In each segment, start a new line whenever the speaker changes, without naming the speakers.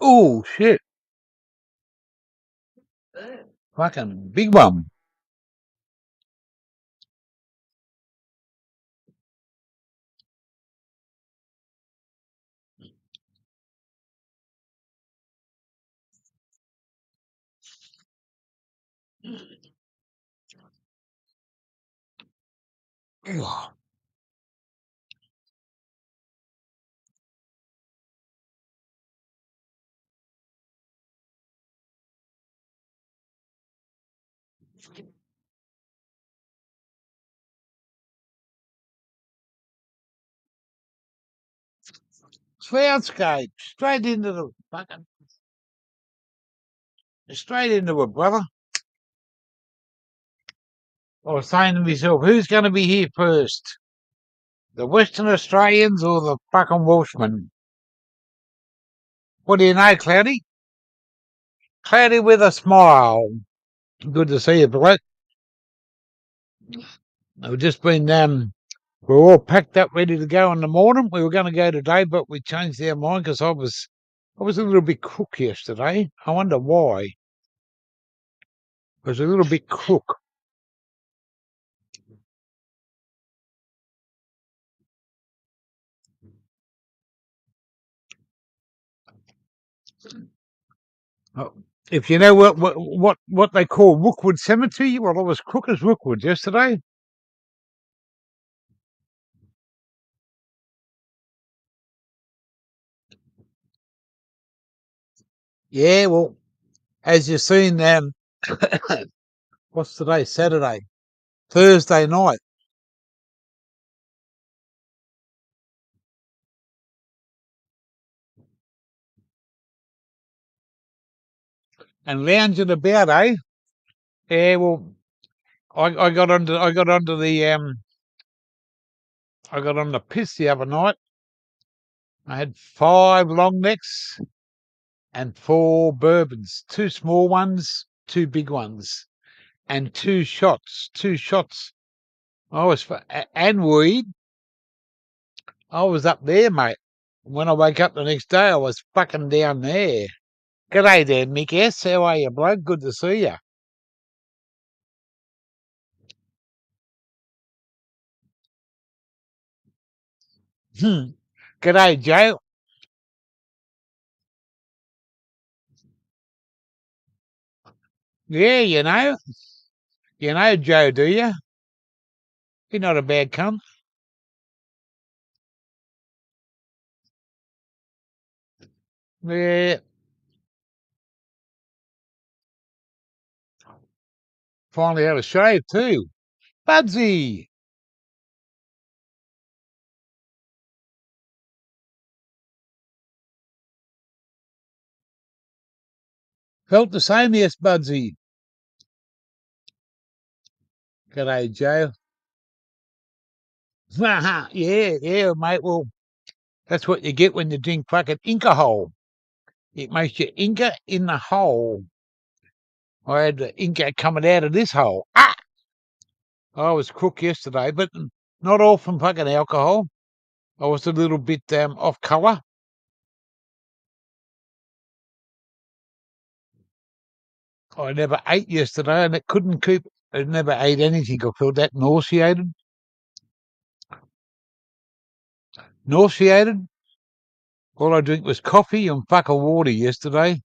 Oh, shit. Fucking big one. Oh, Soundscape. Straight into it, brother. I was saying to myself, who's going to be here first? The Western Australians or the fucking Welshmen? What do you know, Cloudy? Cloudy with a smile. Good to see you, bloke. I've just been, we're all packed up, ready to go in the morning. We were going to go today, but we changed our mind because I was a little bit crook yesterday. I wonder why. I was a little bit crook. Oh, if you know what they call Rookwood Cemetery, well, I was crook as Rookwood yesterday. Yeah, well, as you've seen, what's today? Saturday, Thursday night, and lounging about, eh? Yeah, well, I got onto the I got on the piss the other night. I had 5 long necks and 4 bourbons, 2 small ones, 2 big ones, and 2 shots. 2 shots. And weed. I was up there, mate. When I woke up the next day, I was fucking down there. G'day there, Mick S. How are you, bloke? Good to see you. G'day, Joe. Yeah, you know Joe, do you? He's not a bad cunt. Yeah, finally had a shave too. Budsy, felt the same, yes, Budsy. G'day, Joe. yeah, yeah, mate. Well, that's what you get when you drink fucking Inca hole. It makes you Inca in the hole. I had the Inca coming out of this hole. Ah! I was crook yesterday, but not all from fucking alcohol. I was a little bit off colour. I never ate yesterday, and it couldn't keep. I never ate anything. I felt that nauseated. Nauseated. All I drink was coffee and fucking water yesterday.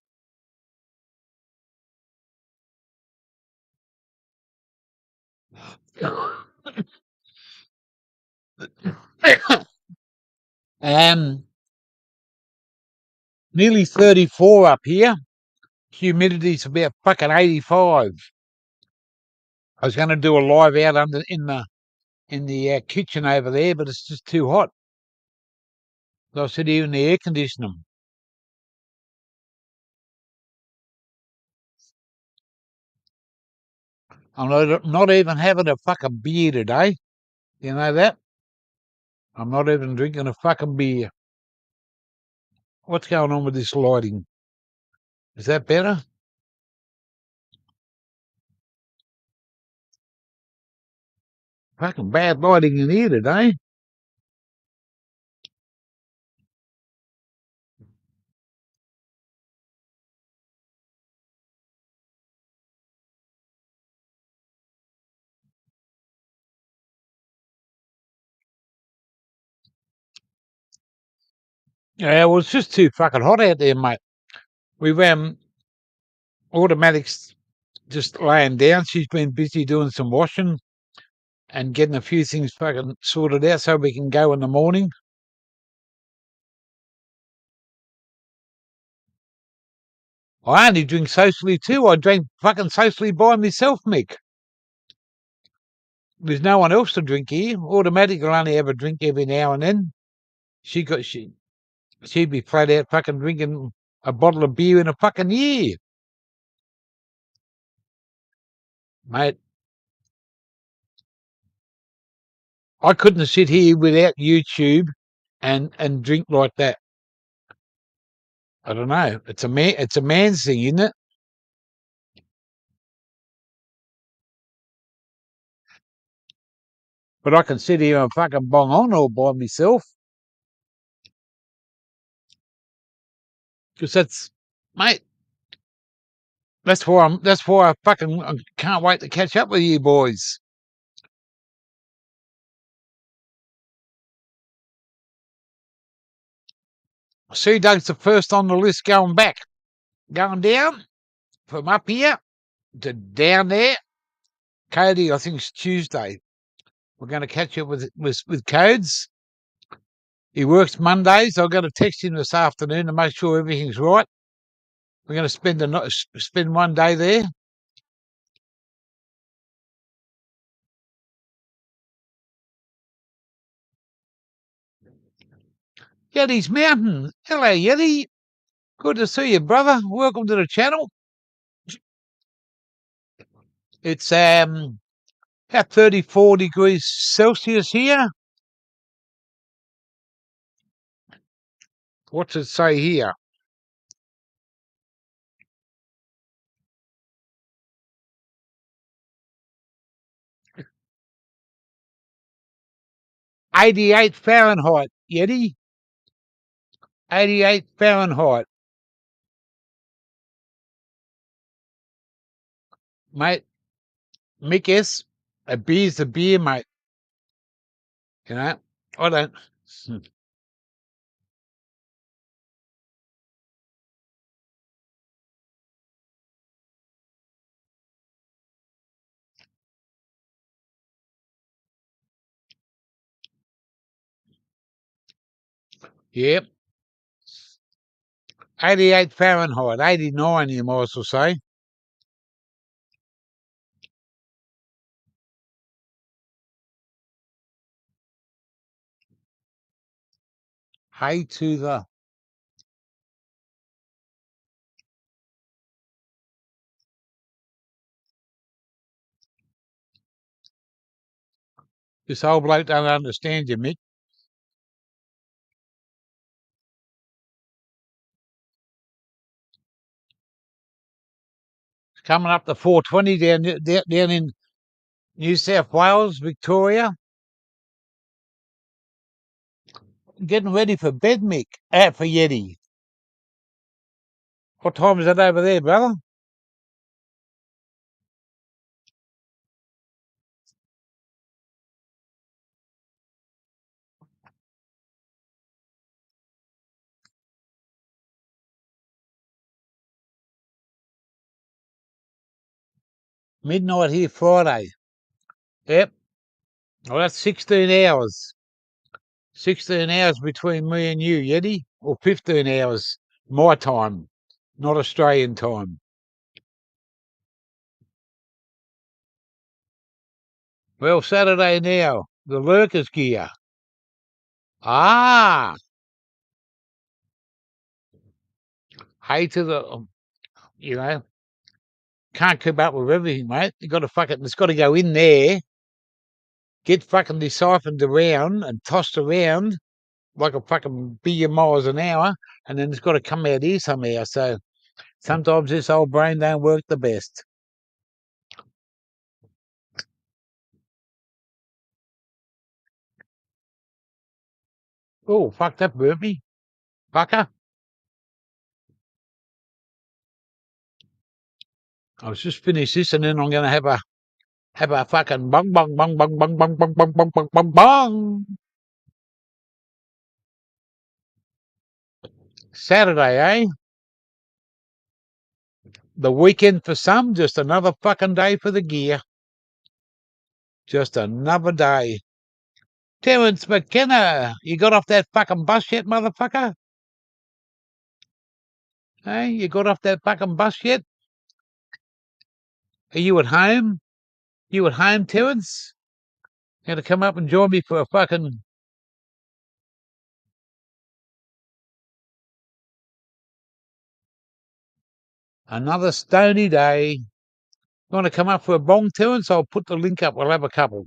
um, Nearly 34 up here. Humidity's about fucking 85. I was going to do a live out in the kitchen over there, but it's just too hot. So I sit here in the air conditioner. I'm not even having a fucking beer today. You know that? I'm not even drinking a fucking beer. What's going on with this lighting? Is that better? Fucking bad lighting in here today. Yeah, well, it's just too fucking hot out there, mate. We've automatics just laying down. She's been busy doing some washing and getting a few things fucking sorted out so we can go in the morning. I only drink socially too. I drank fucking socially by myself, Mick. There's no one else to drink here. Automatic will only have a drink every now and then. She'd be flat out fucking drinking a bottle of beer in a fucking year, mate. I couldn't sit here without YouTube and drink like that. I don't know. It's a man's thing, isn't it? But I can sit here and fucking bong on all by myself. Because mate, that's why I fucking I can't wait to catch up with you boys. Sea Doug's the first on the list going back. Going down from up here to down there. Cody, I think it's Tuesday. We're going to catch up with Codes. He works Mondays. I've got to text him this afternoon to make sure everything's right. We're going to spend one day there. Yeti's Mountain. Hello, Yeti. Good to see you, brother. Welcome to the channel. It's about 34 degrees Celsius here. What's it say here? '88 Fahrenheit, Yeti. 88 Fahrenheit. Mate, Mick S, a beer's a beer, mate. You know, I don't. Yep. 88 Fahrenheit, 89, you might as well say. Hey to the. This old bloke don't understand you, Mick. It's coming up to 420 down in New South Wales, Victoria. Getting ready for bed, Mick. Out for Yeti. What time is it over there, brother? Midnight here Friday. Yep. Well, that's 16 hours. 16 hours between me and you, Yeti. Or 15 hours my time, not Australian time. Well, Saturday now, the Lurkers gear. Ah, hey to the, you know, can't keep up with everything, mate. You got to it's got to go in there, get fucking siphoned around and tossed around like a fucking billion miles an hour, and then it's got to come out here somehow. So sometimes this old brain don't work the best. Oh, fuck that burpee. Fucker. I'll just finish this and then I'm going to have a fucking bong bong bong bong bong bong bong bong bong bong bong bong. Saturday, eh? The weekend for some, just another fucking day for the gear. Just another day. Terence McKenna, you got off that fucking bus yet, motherfucker? Hey, you got off that fucking bus yet? Are you at home? You at home, Terence? You gonna come up and join me for a fucking... another stony day. You want to come up for a bong, Terence? I'll put the link up. We'll have a couple.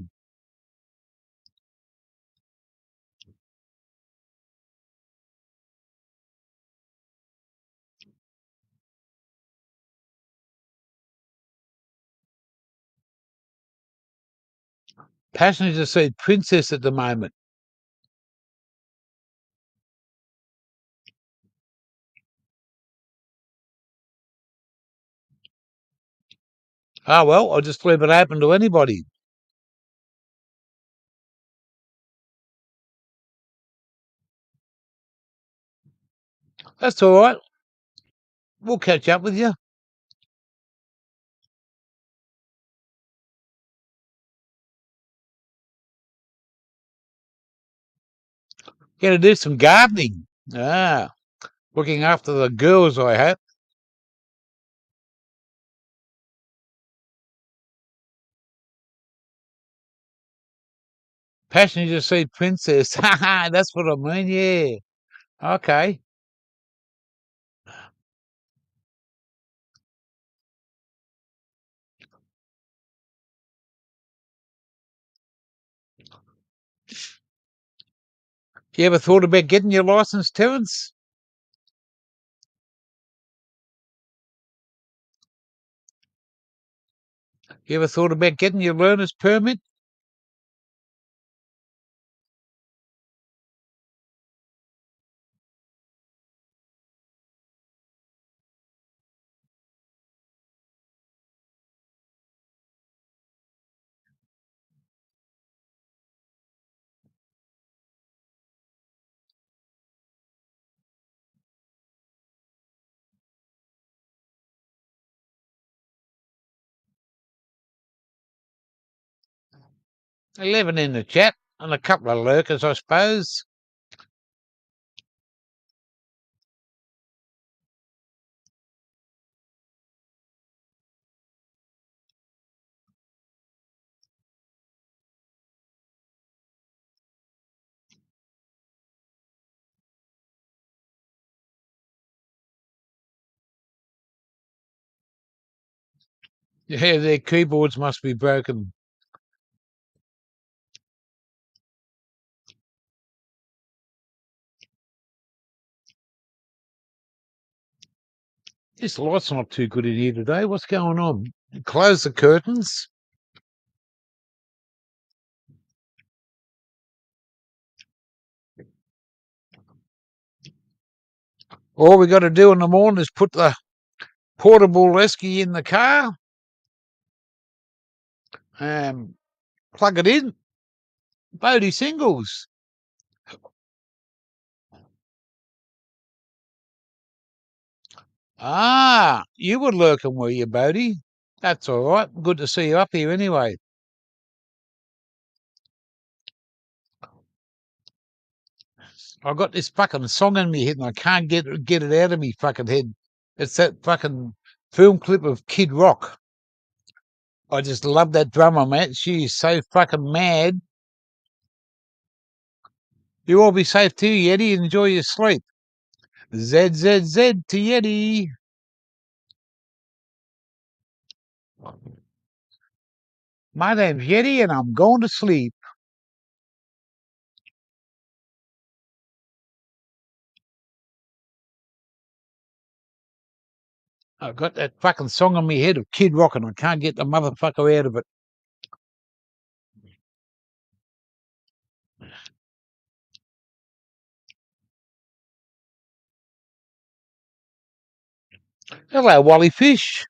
Passenger seat princess at the moment. Oh, well, I'll just leave it open to anybody. That's all right. We'll catch up with you. Gonna do some gardening. Ah, looking after the girls, I hope. Passenger seat princess. Haha, that's what I mean, yeah. Okay. You ever thought about getting your license, Terence? You ever thought about getting your learner's permit? Living in the chat and a couple of lurkers, I suppose. Yeah, their keyboards must be broken. This light's not too good in here today. What's going on? Close the curtains. All we got to do in the morning is put the portable rescue in the car, plug it in, Bodie singles. Ah, you were lurking, were you, Bodie? That's all right. Good to see you up here anyway. I've got this fucking song in my head and I can't get it out of me fucking head. It's that fucking film clip of Kid Rock. I just love that drummer, man. She is so fucking mad. You all be safe too, Yeti, and enjoy your sleep. ZZZ to Yeti. My name's Yeti and I'm going to sleep. I've got that fucking song in my head of Kid Rock and I can't get the motherfucker out of it. Hello, Wally Fish.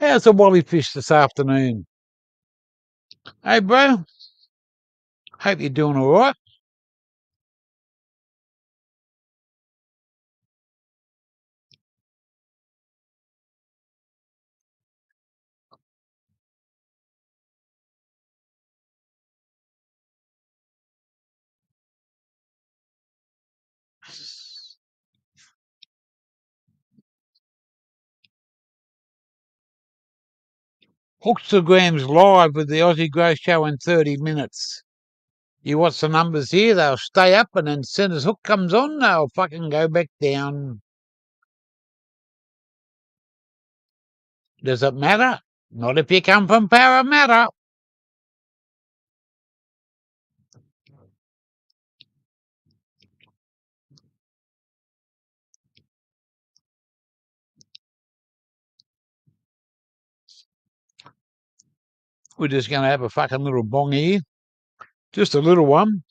How's the Wally Fish this afternoon? Hey, bro. Hope you're doing all right. Hookstagram's live with the Aussie Growth Show in 30 minutes. You watch the numbers here, they'll stay up, and then as soon as Hook comes on, they'll fucking go back down. Does it matter? Not if you come from Parramatta. We're just going to have a fucking little bong here. Just a little one.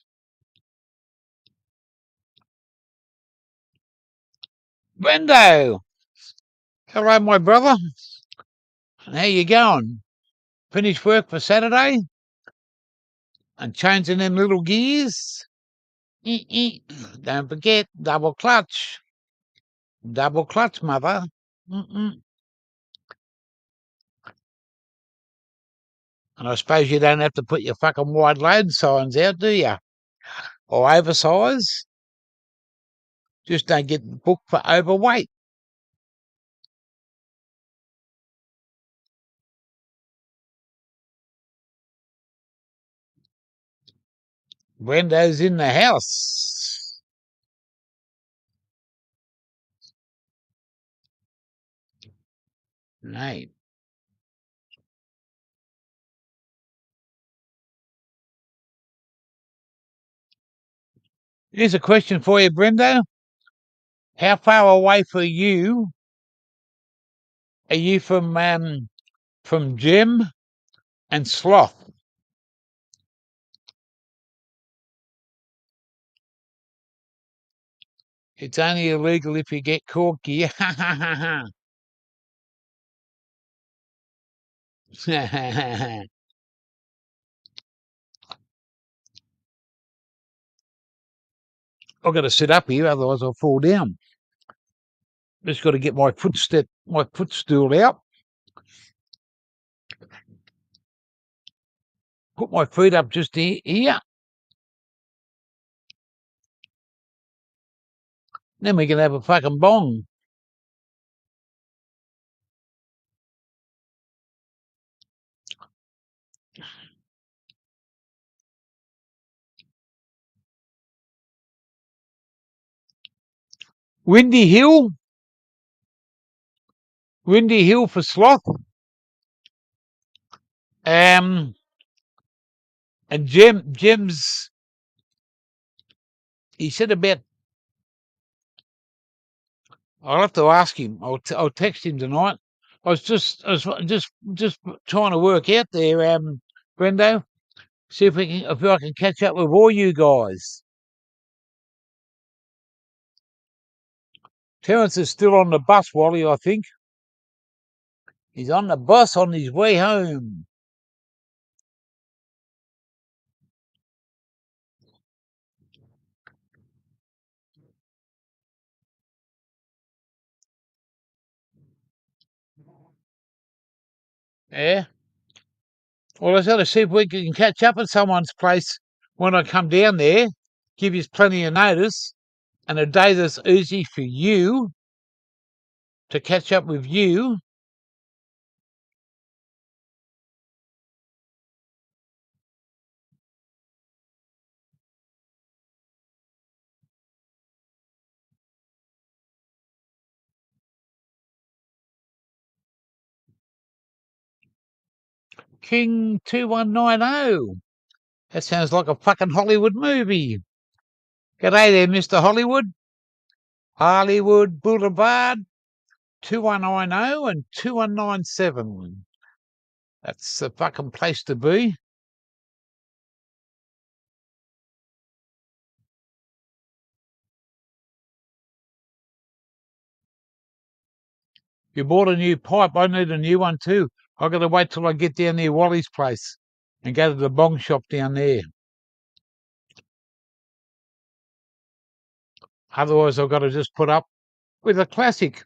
Brendo! Hello, my brother. How you going? Finished work for Saturday? And changing them little gears? Don't forget, double clutch. Double clutch, mother. And I suppose you don't have to put your fucking wide load signs out, do you? Or oversize. Just don't get booked for overweight. Brendo's in the house. Right. Here's a question for you, Brendo. How far away for you are you from Gem and Sloth? It's only illegal if you get corky. I've got to sit up here, otherwise I'll fall down. Just got to get my footstool out. Put my feet up just here. Then we can have a fucking bong. Windy Hill for Sloth. And Jim's, he said about, I'll have to ask him. I'll text him tonight. I was just trying to work out there, Brendo. See if I can catch up with all you guys. Terence is still on the bus, Wally, I think. He's on the bus on his way home. Yeah. Well, I've got to see if we can catch up at someone's place when I come down there. Give you plenty of notice, and a day that's easy for you to catch up with you. King 2190. That sounds like a fucking Hollywood movie. G'day there, Mr. Hollywood. Hollywood Boulevard, 2190 and 2197. That's the fucking place to be. You bought a new pipe. I need a new one too. I've got to wait till I get down near Wally's place and go to the bong shop down there. Otherwise, I've got to just put up with a classic.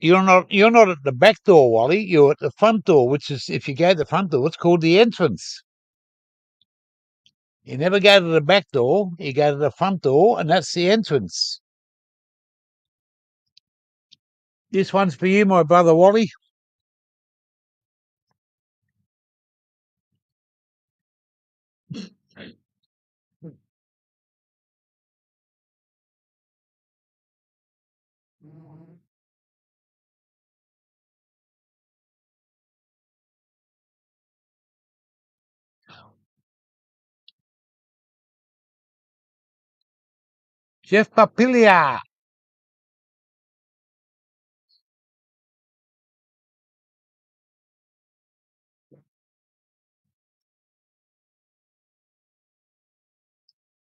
you're not at the back door, Wally. You're at the front door, which is, if you go to the front door, it's called the entrance. You never go to the back door. You go to the front door, and that's the entrance. This one's for you, my brother Wally. Jeff Papilia.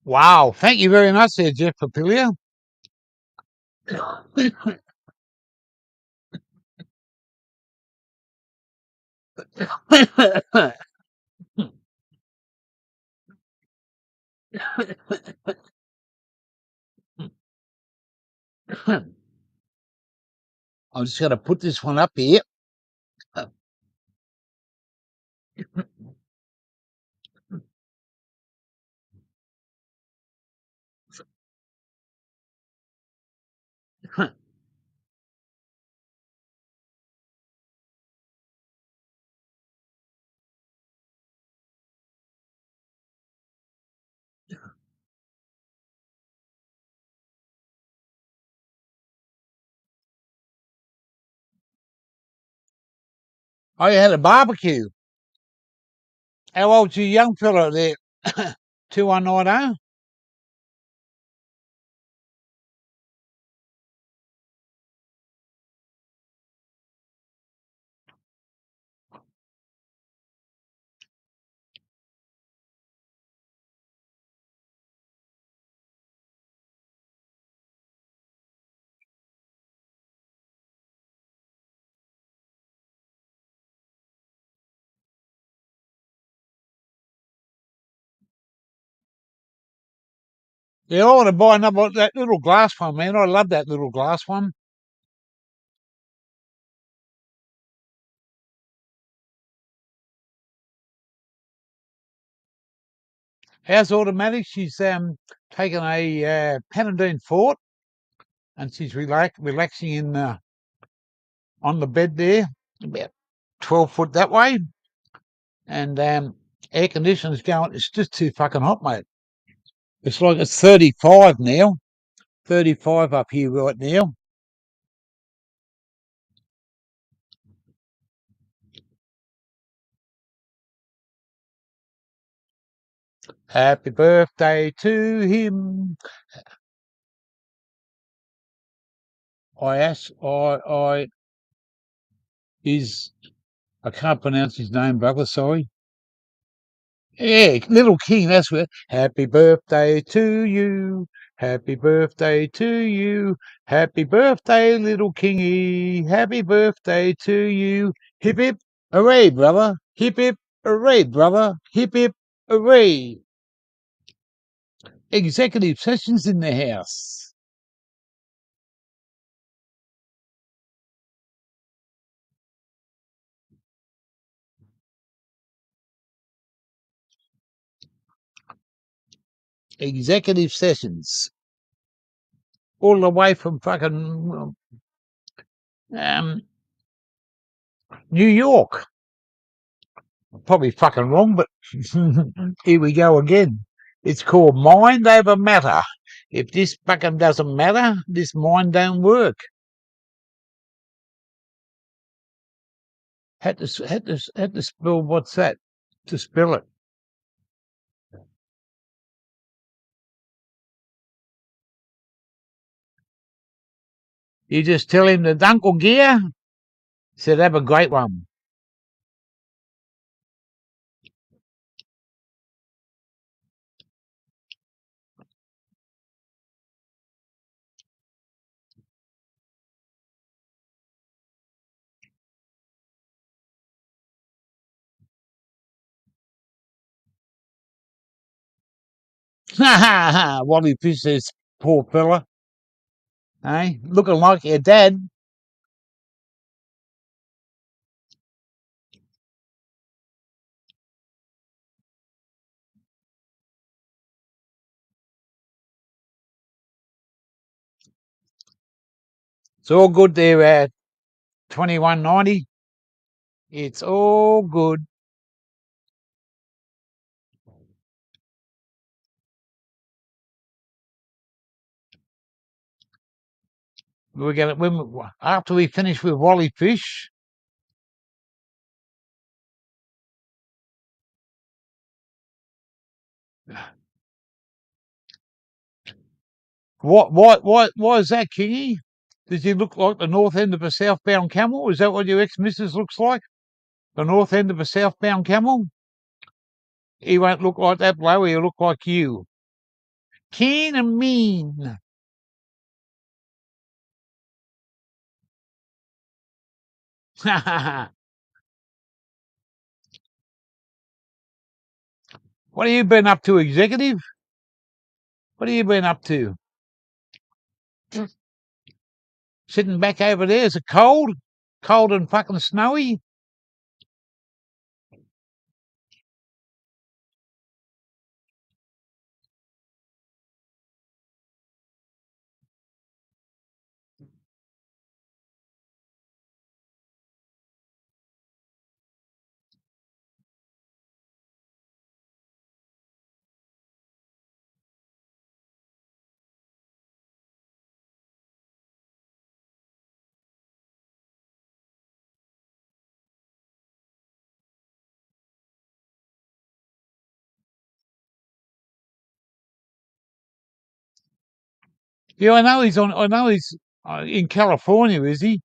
Wow, thank you very much there, Jeff Papilia. I'm just going to put this one up here. Oh, you had a barbecue. How old's your young fella there? 2190? Yeah, I want to buy another, that little glass one, man. I love that little glass one. How's automatic? She's taken a Panadine Fort, and she's relaxing in on the bed there, about 12 foot that way. And air conditioning's going. It's just too fucking hot, mate. It's like it's 35 now. 35 up here right now. Happy birthday to him. I can't pronounce his name, brother. Sorry. Yeah, Little King. That's where. Happy birthday to you. Happy birthday to you. Happy birthday, little Kingy. Happy birthday to you. Hip hip hooray, brother. Hip hip hooray, brother. Hip hip hooray. Executive sessions in the house. Executive sessions. All the way from fucking New York. Probably fucking wrong, but here we go again. It's called mind over matter. If this fucking doesn't matter, this mind don't work. Had to spell what's that to spell it. You just tell him that Uncle Gear said have a great one. Wally Fish says, poor fella. Hey, looking like your dad. It's all good there at 21.90. It's all good. We're gonna after we finish with Wally Fish. Why is that, Kingy? Does he look like the north end of a southbound camel? Is that what your ex-missus looks like? The north end of a southbound camel? He won't look like that blow, he'll look like you. Keen and mean. What have you been up to, executive? What have you been up to? Sitting back over there? Is it cold? Cold and fucking snowy? Yeah, I know he's on. I know he's in California, is he?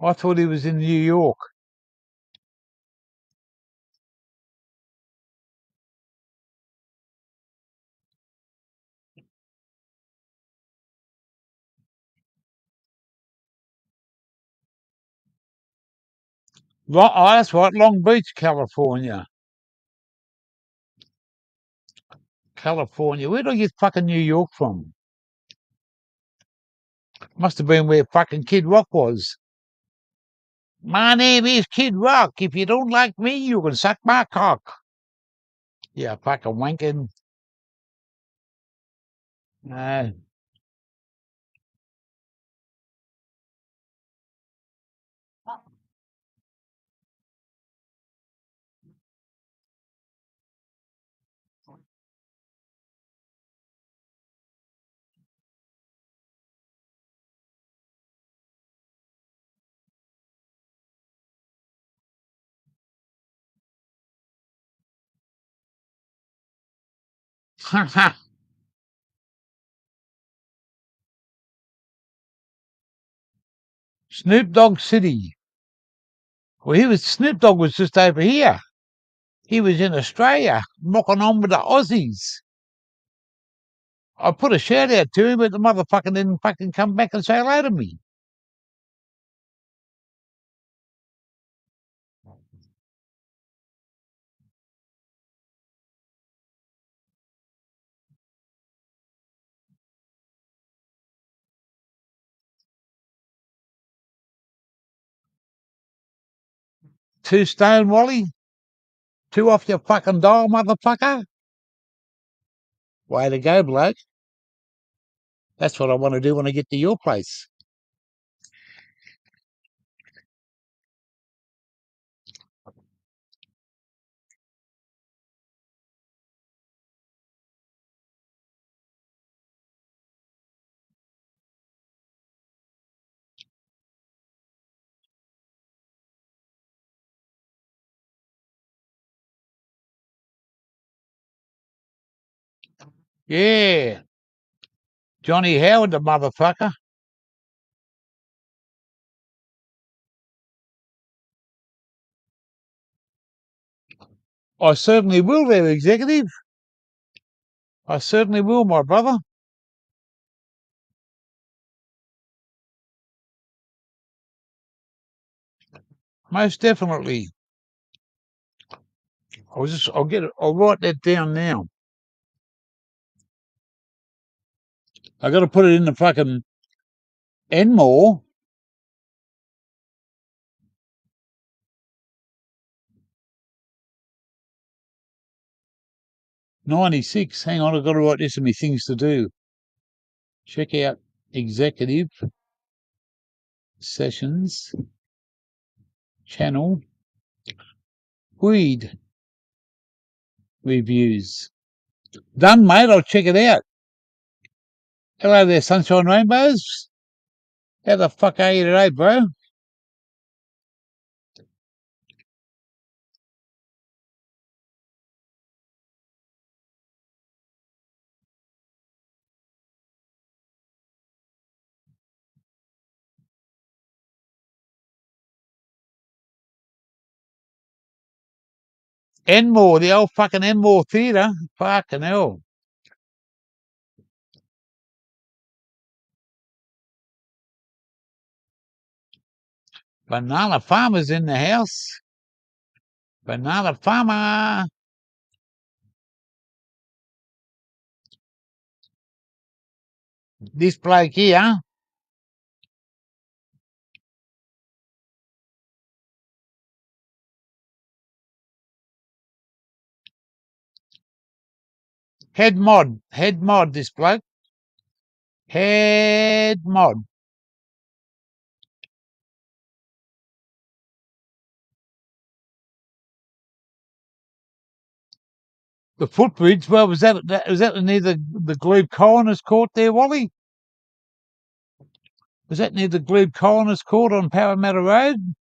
I thought he was in New York. Oh, that's right, Long Beach, California. California. Where did I get fucking New York from? Must have been where fucking Kid Rock was. My name is Kid Rock. If you don't like me, you can suck my cock. Yeah, fucking wanking. Uh, Snoop Dogg City. Well, Snoop Dogg was just over here. He was in Australia, knocking on with the Aussies. I put a shout out to him, but the motherfucker didn't fucking come back and say hello to me. Two stone, Wally? Two off your fucking dial, motherfucker? Way to go, bloke. That's what I want to do when I get to your place. Yeah. Johnny Howard, the motherfucker. I certainly will, there, executive. I certainly will, my brother. Most definitely. I'll write that down now. I got to put it in the fucking Enmore. 96. Hang on, I've got to write this in my things to do. Check out executive. sessions, channel, weed reviews. Done, mate. I'll check it out. Hello there, Sunshine Rainbows. How the fuck are you today, bro? Enmore, the old fucking Enmore Theatre. Fucking hell. Banana Farmer's in the house. Banana Farmer. This bloke here. Head mod, this bloke. Head mod. The footbridge, well, was that near the Glebe Coroner's Court there, Wally? Was that near the Glebe Coroner's Court on Parramatta Road?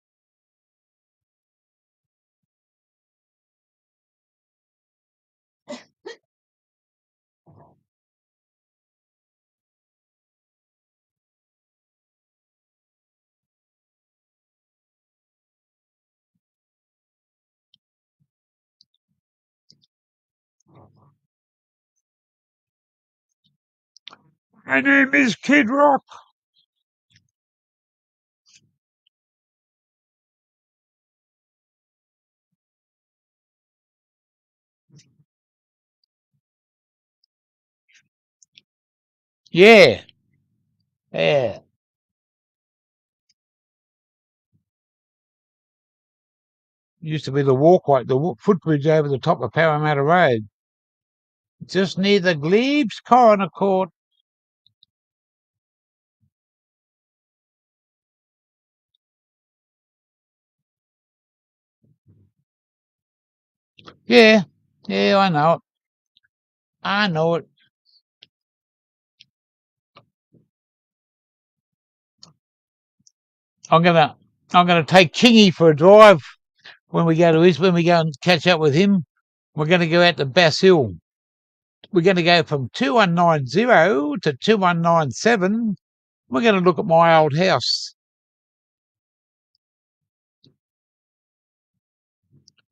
My name is Kid Rock. Yeah. Yeah. Used to be the walkway, the footbridge over the top of Parramatta Road. Just near the Glebes Coroner Court. Yeah. Yeah, I know it. I know it. I'm gonna take Kingy for a drive when we go and catch up with him. We're gonna go out to Bass Hill. We're gonna go from 2190 to 2197. We're gonna look at my old house.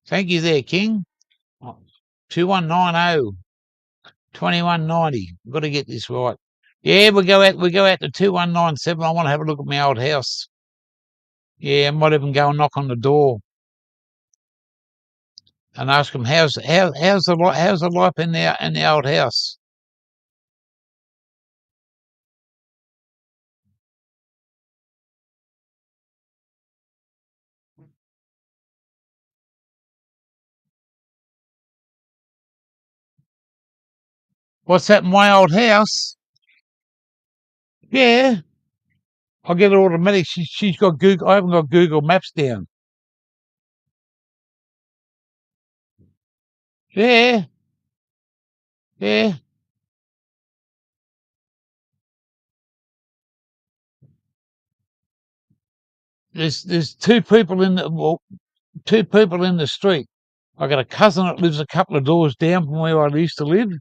Thank you there, King. 2190, 2190. We've got to get this right. Yeah, we go out to 2197. I want to have a look at my old house. Yeah, I might even go and knock on the door and ask them how's the life in the old house. What's that in my old house? Yeah, I'll get it automatic. She's got Google. I haven't got Google Maps down. Yeah, yeah. There's two people in the street. I got a cousin that lives a couple of doors down from where I used to live,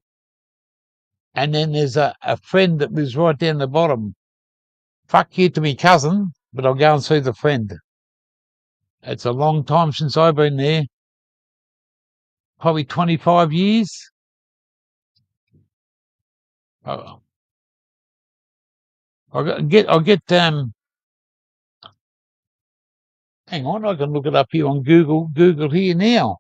and then there's a friend that lives right down the bottom. Fuck you to me cousin, but I'll go and see the friend. It's a long time since I've been there. Probably 25 years. I'll get. Hang on, I can look it up here on Google. Google here now.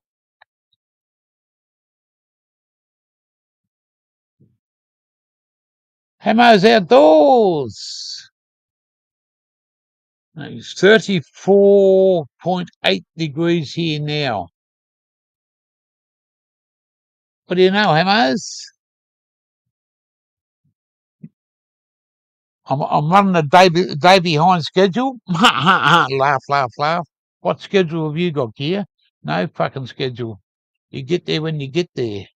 Hamo's Outdoors. It's 34.8 degrees here now. What do you know, Hammers? I'm running a day behind schedule. Laugh, laugh, laugh. What schedule have you got here? No fucking schedule. You get there when you get there.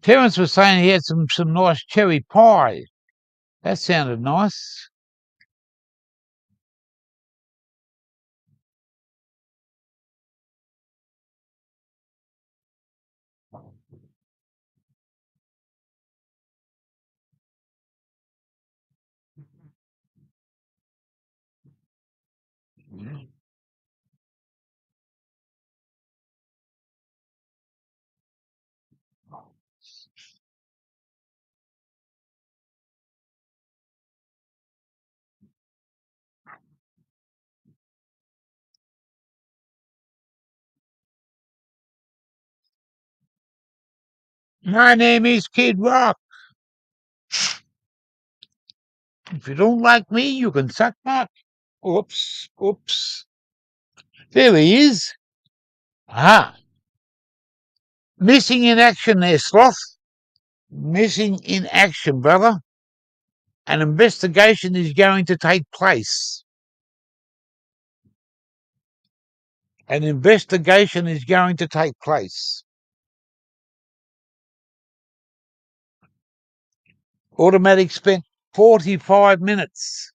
Terence was saying he had some nice cherry pie. That sounded nice. My name is Kid Rock. If you don't like me, you can suck my. Oops, oops. There he is. Ah, missing in action there, Sloth. Missing in action, brother. An investigation is going to take place. An investigation is going to take place. Automatic spent 45 minutes.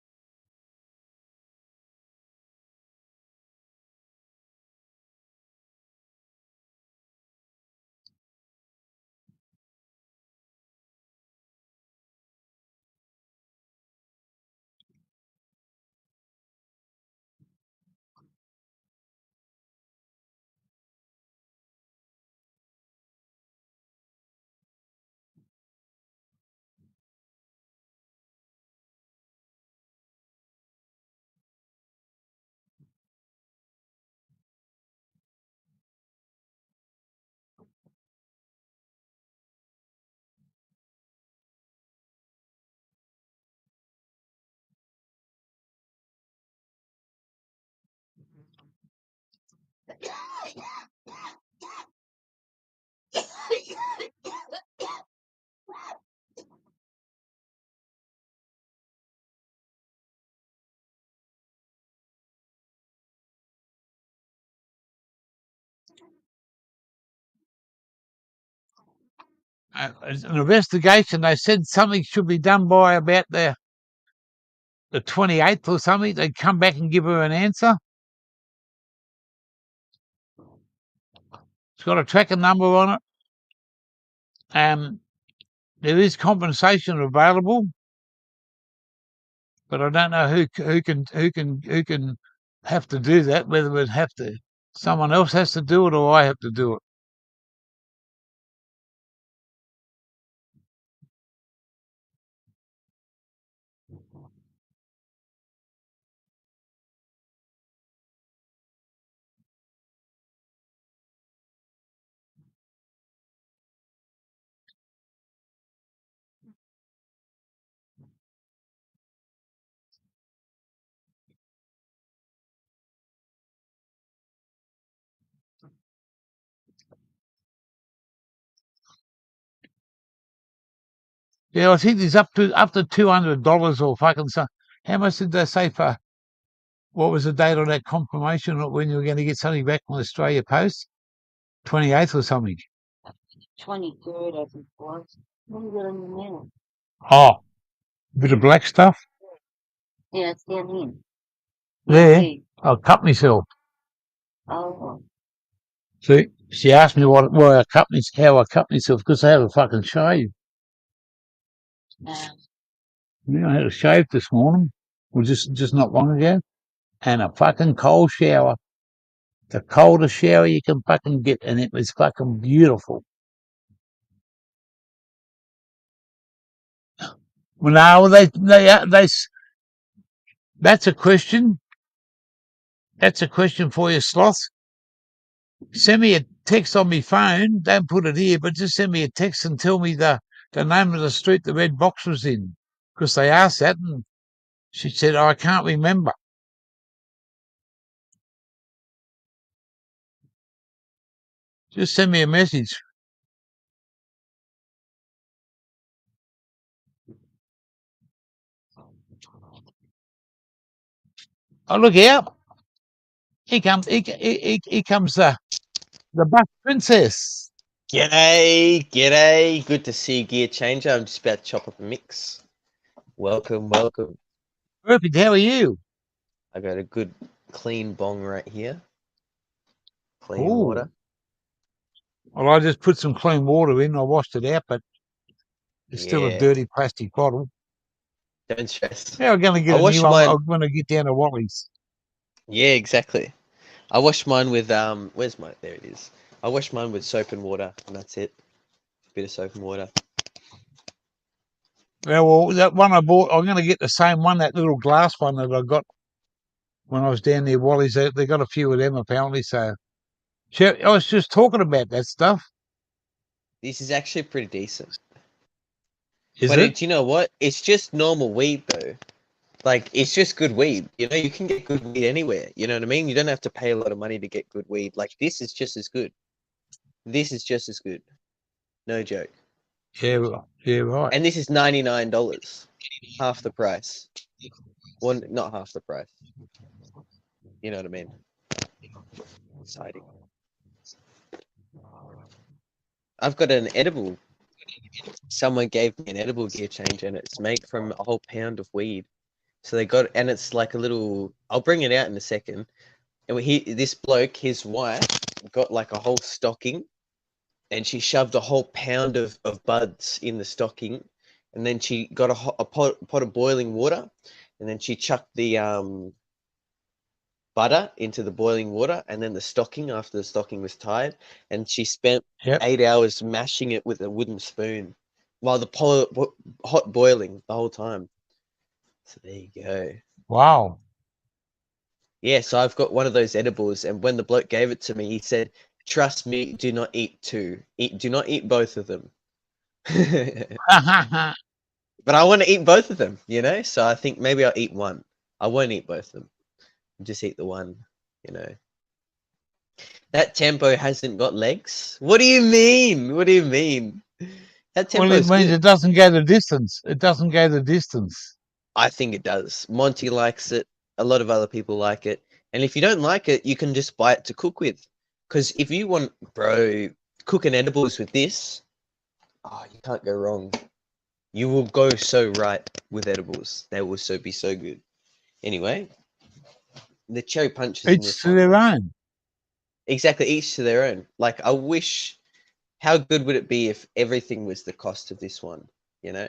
An investigation, they said something should be done by about the 28th or something. They'd come back and give her an answer. It's got a tracking number on it. There is compensation available, but I don't know who can have to do that. Whether we'd have to, someone else has to do it, or I have to do it. Yeah, I think there's up to $200 or fucking so. How much did they say for? What was the date on that confirmation when you were going to get something back from Australia Post? 28th or something.
23rd, I think it was. What is it in the mail?
Oh, a bit of black stuff.
Yeah, it's down here.
There.
Okay.
I'll cut myself.
Oh.
See, she asked me how I cut myself because I have a fucking shave. Yeah, I had a shave this morning, or just not long ago, and a fucking cold shower. The coldest shower you can fucking get, and it was fucking beautiful. Well, no, that's a question. That's a question for you, Sloth. Send me a text on my phone. Don't put it here, but just send me a text and tell me the name of the street the red box was in. Because they asked that, and she said, I can't remember. Just send me a message. Oh, look out! Here comes the Buck Princess.
G'day, g'day. Good to see you, Gear Changer. I'm just about to chop up a mix. Welcome, welcome.
Perfect. How are you?
I got a good clean bong right here. Clean
Ooh.
water.
Well, I just put some clean water in. I washed it out, but it's still a
Yeah,
dirty plastic bottle.
don't stress.
Yeah, I'm going to
I
get a new
washed
one.
mine.
I'm going to get down to Wally's.
Yeah, exactly. I washed mine with where's my? There it is. I washed mine with soap and water, and that's it. A bit of soap and water.
Yeah, well, that one I bought, I'm going to get the same one, that little glass one that I got when I was down near Wally's. They got a few of them apparently. So I was just talking about that stuff.
This is actually pretty decent.
Is
But
it?
you know what? It's just normal weed though. Like, it's just good weed. You know, you can get good weed anywhere. You know what I mean? You don't have to pay a lot of money to get good weed. Like, this is just as good. This is just as good. No joke.
Yeah, right.
And this is $99. Half the price. Well, not half the price. You know what I mean? Exciting. I've got an edible. Someone gave me an edible gear change, and it's made from a whole pound of weed. So they got, and it's like a little. I'll bring it out in a second. And this bloke, his wife, got like a whole stocking, and she shoved a whole pound of buds in the stocking, and then she got a pot of boiling water, and then she chucked the butter into the boiling water, and then the stocking after the stocking was tied, and she spent
Yep.
8 hours mashing it with a wooden spoon while the hot boiling the whole time. So there you go.
Wow.
Yeah, so I've got one of those edibles, and when the bloke gave it to me, he said, "Trust me, do not eat two. Do not eat both of them." But I want to eat both of them, you know? So I think maybe I'll eat one. I won't eat both of them. I'll just eat the one, you know. That tempo hasn't got legs? What do you mean? What do you mean? That
Well,
tempo
it
is
means
good.
it doesn't go the distance. It doesn't go the distance.
I think it does. Monty likes it. A lot of other people like it. And if you don't like it, you can just buy it to cook with. Because if you want, bro, cooking edibles with this, oh, you can't go wrong. You will go so right with edibles. They will be so good. Anyway, the cherry punches in
Each
this
to
one,
their
man.
own.
Exactly, each to their own. Like, I wish, how good would it be if everything was the cost of this one, you know?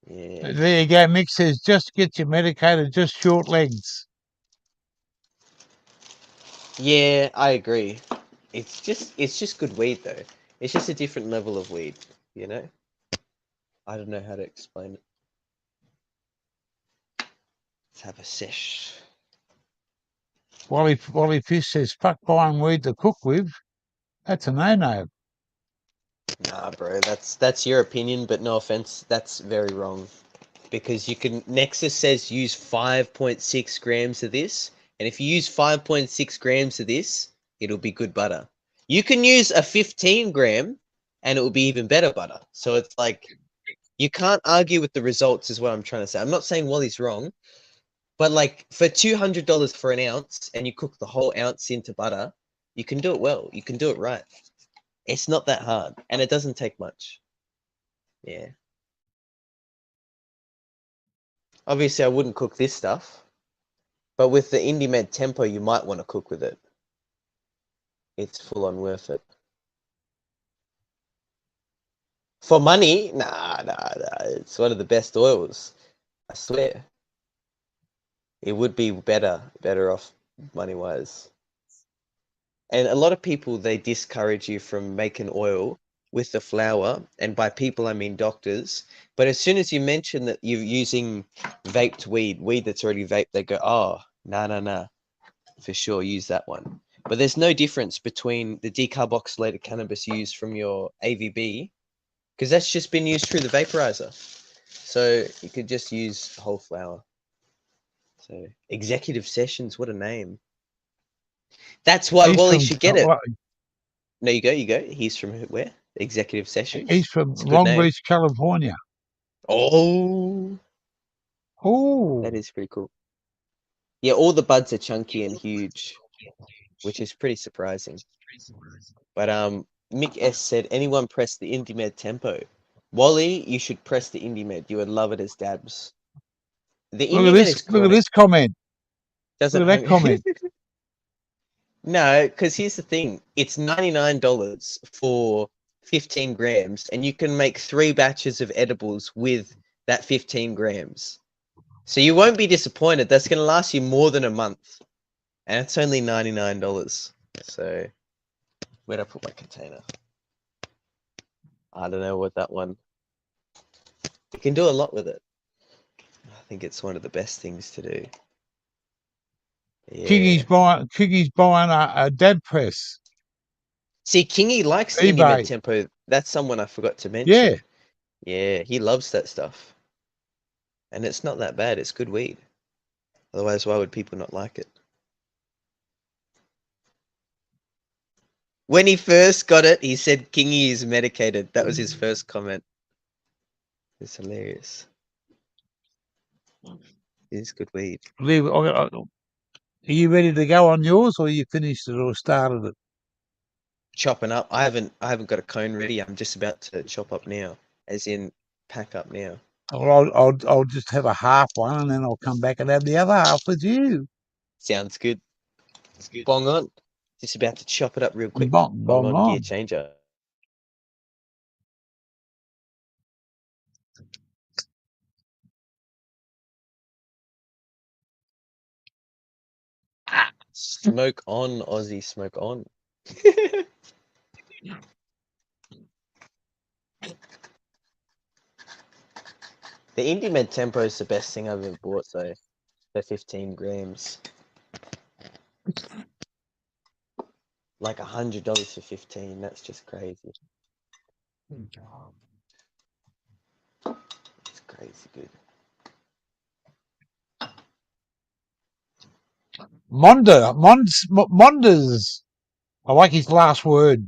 Yeah.
There you go. Mick says, just get you medicated, just short legs.
Yeah, I agree. It's just good weed though. It's just a different level of weed, you know? I don't know how to explain it. Let's have a sesh.
Wally Fish says, fuck buying weed to cook with. That's a no-no.
Nah, bro, that's your opinion, but no offense, that's very wrong. Because you can Nexus says use 5.6 grams of this, and if you use 5.6 grams of this, it'll be good butter. You can use a 15 gram and it will be even better butter. So it's like you can't argue with the results is what I'm trying to say. I'm not saying Wally's wrong, but like for $200 for an ounce and you cook the whole ounce into butter, you can do it well. You can do it right. It's not that hard and it doesn't take much. Yeah. Obviously, I wouldn't cook this stuff, but with the IndieMed Tempo, you might want to cook with it. It's full on worth it. For money, nah. It's one of the best oils. I swear. It would be better off money wise. And a lot of people, they discourage you from making oil with the flower. And by people, I mean doctors. But as soon as you mention that you're using vaped weed that's already vaped, they go, oh, nah. For sure, use that one. But there's no difference between the decarboxylated cannabis used from your AVB, because that's just been used through the vaporizer. So you could just use whole flower. So executive sessions, what a name. That's why
He's
Wally
from
should get it. No, you go. He's from where? Executive Sessions.
He's from
It's a good
Long
name.
Beach, California.
Oh,
Oh,
that is pretty cool. Yeah, all the buds are chunky and huge, which is pretty surprising. But Mick S said, anyone press the IndieMed tempo? Wally, you should press the IndieMed. You would love it as dabs. The
look at
IndieMed
this!
is
Look at
great.
this comment!
Doesn't
Look at that comment!
No, because here's the thing. It's $99 for 15 grams, and you can make 3 batches of edibles with that 15 grams. So you won't be disappointed. That's going to last you more than a month. And it's only $99. So, where'd I put my container? I don't know what that one. You can do a lot with it. I think it's one of the best things to do. Yeah.
Kiggy's buying a dab press.
See, Kingy likes the
eBay.
IndieMed tempo. That's someone I forgot to mention.
Yeah.
Yeah, he loves that stuff. And it's not that bad. It's good weed. Otherwise, why would people not like it? When he first got it, he said Kingy is medicated. That was his first comment. It's hilarious. It is good weed.
Are you ready to go on yours, or you finished it or started it?
Chopping up. I haven't got a cone ready. I'm just about to chop up now, as in pack up now.
Or I'll just have a half one, and then I'll come back and have the other half with you.
Sounds good. Bong on. Just about to chop it up real quick.
Bong
on gear
on.
changer. Smoke on, Aussie. Smoke on. The IndieMed Tempo is the best thing I've ever bought, though. For 15 grams. Like $100 for 15. That's just crazy. It's crazy good.
Monders. I like his last word.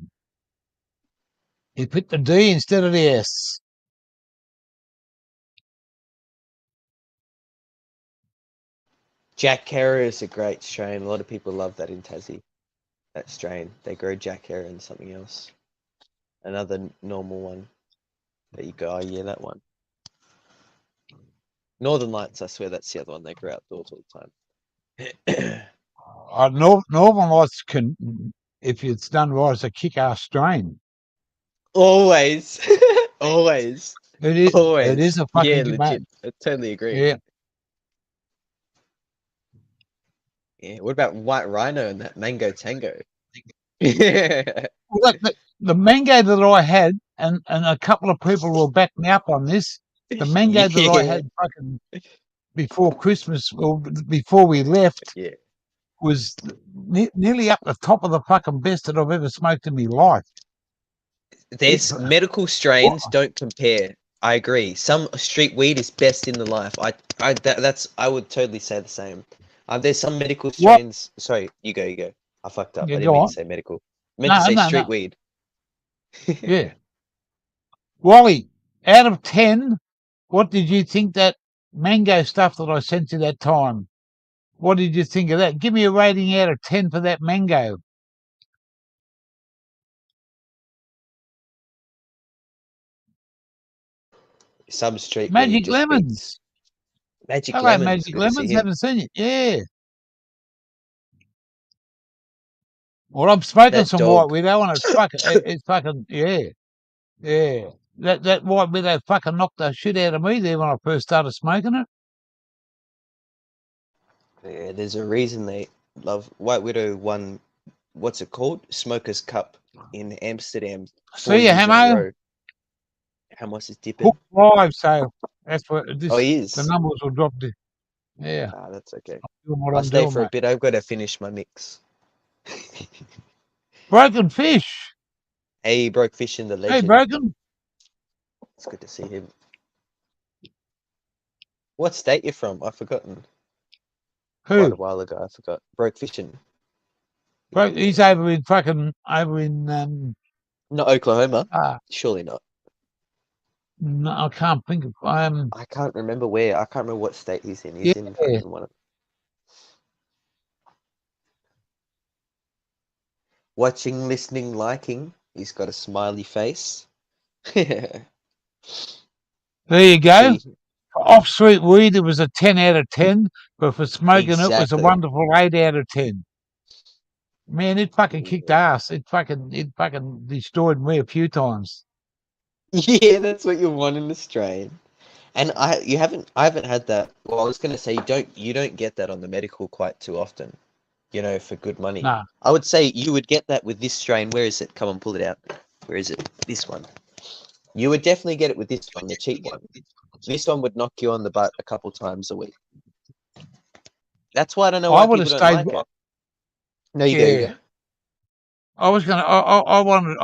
He put the D instead of the S.
Jack Herer is a great strain. A lot of people love that in Tassie. That strain. They grow Jack Herer and something else. Another normal one. That you go, oh yeah, that one. Northern Lights, I swear that's the other one. They grow outdoors all the time.
Northern Lights can, if it's done right, it's a kick-ass strain.
Always. Always.
It
Always.
is a
Yeah,
fucking
legit. I totally agree.
Yeah.
Yeah. What about White Rhino and that Mango Tango? Yeah.
Well, the mango that I had, and a couple of people will back me up on this. The mango that I had fucking before Christmas, or before we left,
Yeah.
was nearly up the top of the fucking best that I've ever smoked in my life.
There's medical strains don't compare. I agree. Some street weed is best in the life. I would totally say the same. There's some medical strains. Sorry, you go. I fucked up.
Yeah,
I didn't
go
mean
on.
to say medical. I meant to say street weed.
Yeah. Wally, out of 10, what did you think that mango stuff that I sent you that time? What did you think of that? Give me a rating out of 10 for that mango.
Some street weed
Magic
just
lemons.
beats. Magic
Hello,
lemons.
Magic
Good to see
Lemons.
him.
Haven't seen it. Yeah. Well, I'm smoking
That
some
dog.
White Widow, and it's fucking, yeah. Yeah. That White Widow fucking knocked the shit out of me there when I first started smoking it.
Yeah, there's a reason they love White Widow won. What's it called? Smokers Cup in Amsterdam. 4
See you,
years in a
Hamo.
row. Hamos is dipping.
Hook live, so that's what
Oh, he
the
is.
numbers will drop. Yeah.
Ah, that's okay.
Doing what
I'll
I'm
stay
doing,
for a
mate.
bit. I've got to finish my mix.
Broken Fish.
Hey, Broke Fish in the
Hey,
legend.
Broken.
It's good to see him. What state you from? I've forgotten. Quite a
Who?
while ago, I forgot. Broke Fishing.
Bro, he's over in
Not Oklahoma.
uh,
Surely not.
no, I can't think of
I can't remember where. I can't remember what state he's in.
yeah.
He's in fucking one of. Watching, listening, liking. He's got a smiley face.
There you go.
See,
Off street weed, it was a 10 out of 10, but for smoking it was a
exactly.
wonderful 8 out of 10. Man, it fucking kicked
Yeah.
ass. It fucking destroyed me a few times.
Yeah, that's what you want in a strain. And I haven't had that. Well, I was gonna say you don't get that on the medical quite too often, for good money.
Nah.
I would say you would get that with this strain. Where is it? Come on, pull it out. Where is it? This one. You would definitely get it with this one, the cheap one. This one would knock you on the butt a couple times a week. That's why I don't know
I
why
would have
people don't
stayed.
like it. No, you go, you
Yeah.
go.
I was gonna. I wanted.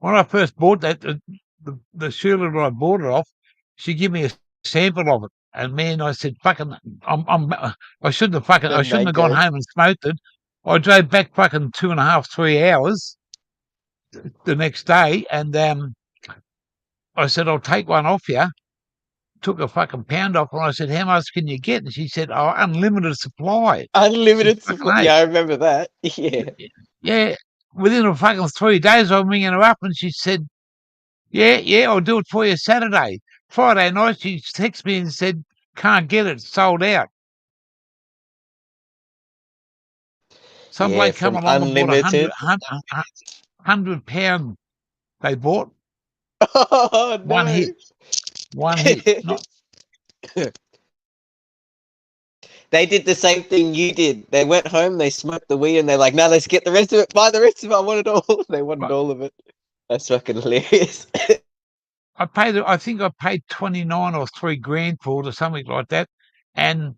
When I first bought that, the Sheila that I bought it off, she gave me a sample of it, and man, I said, "Fucking, I shouldn't have
The
I shouldn't have gone
mango.
home and smoked it." I drove back fucking 2.5, 3 hours the next day, and I said, "I'll take one off you." Took a fucking pound off, and I said, "How much can you get?" And she said, "Oh, unlimited supply." I said,
Unlimited
"Fucking
supply.
hey."
Yeah, I remember that. Yeah.
Yeah. Within a fucking 3 days, I'm ringing her up, and she said, yeah, I'll do it for you Saturday. Friday night, she texted me and said, "Can't get it, sold out." Some
Yeah,
bloke come
from
along and bought
unlimited.
100 pound. They bought
Oh
one
no.
hit, one hit. Not
They did the same thing you did. They went home, they smoked the weed, and they're like, "No, let's get the rest of it. Buy the rest of it. I want it all." They wanted
but
all of it. That's fucking hilarious.
I think I paid 29 or 3 grand for it or something like that. And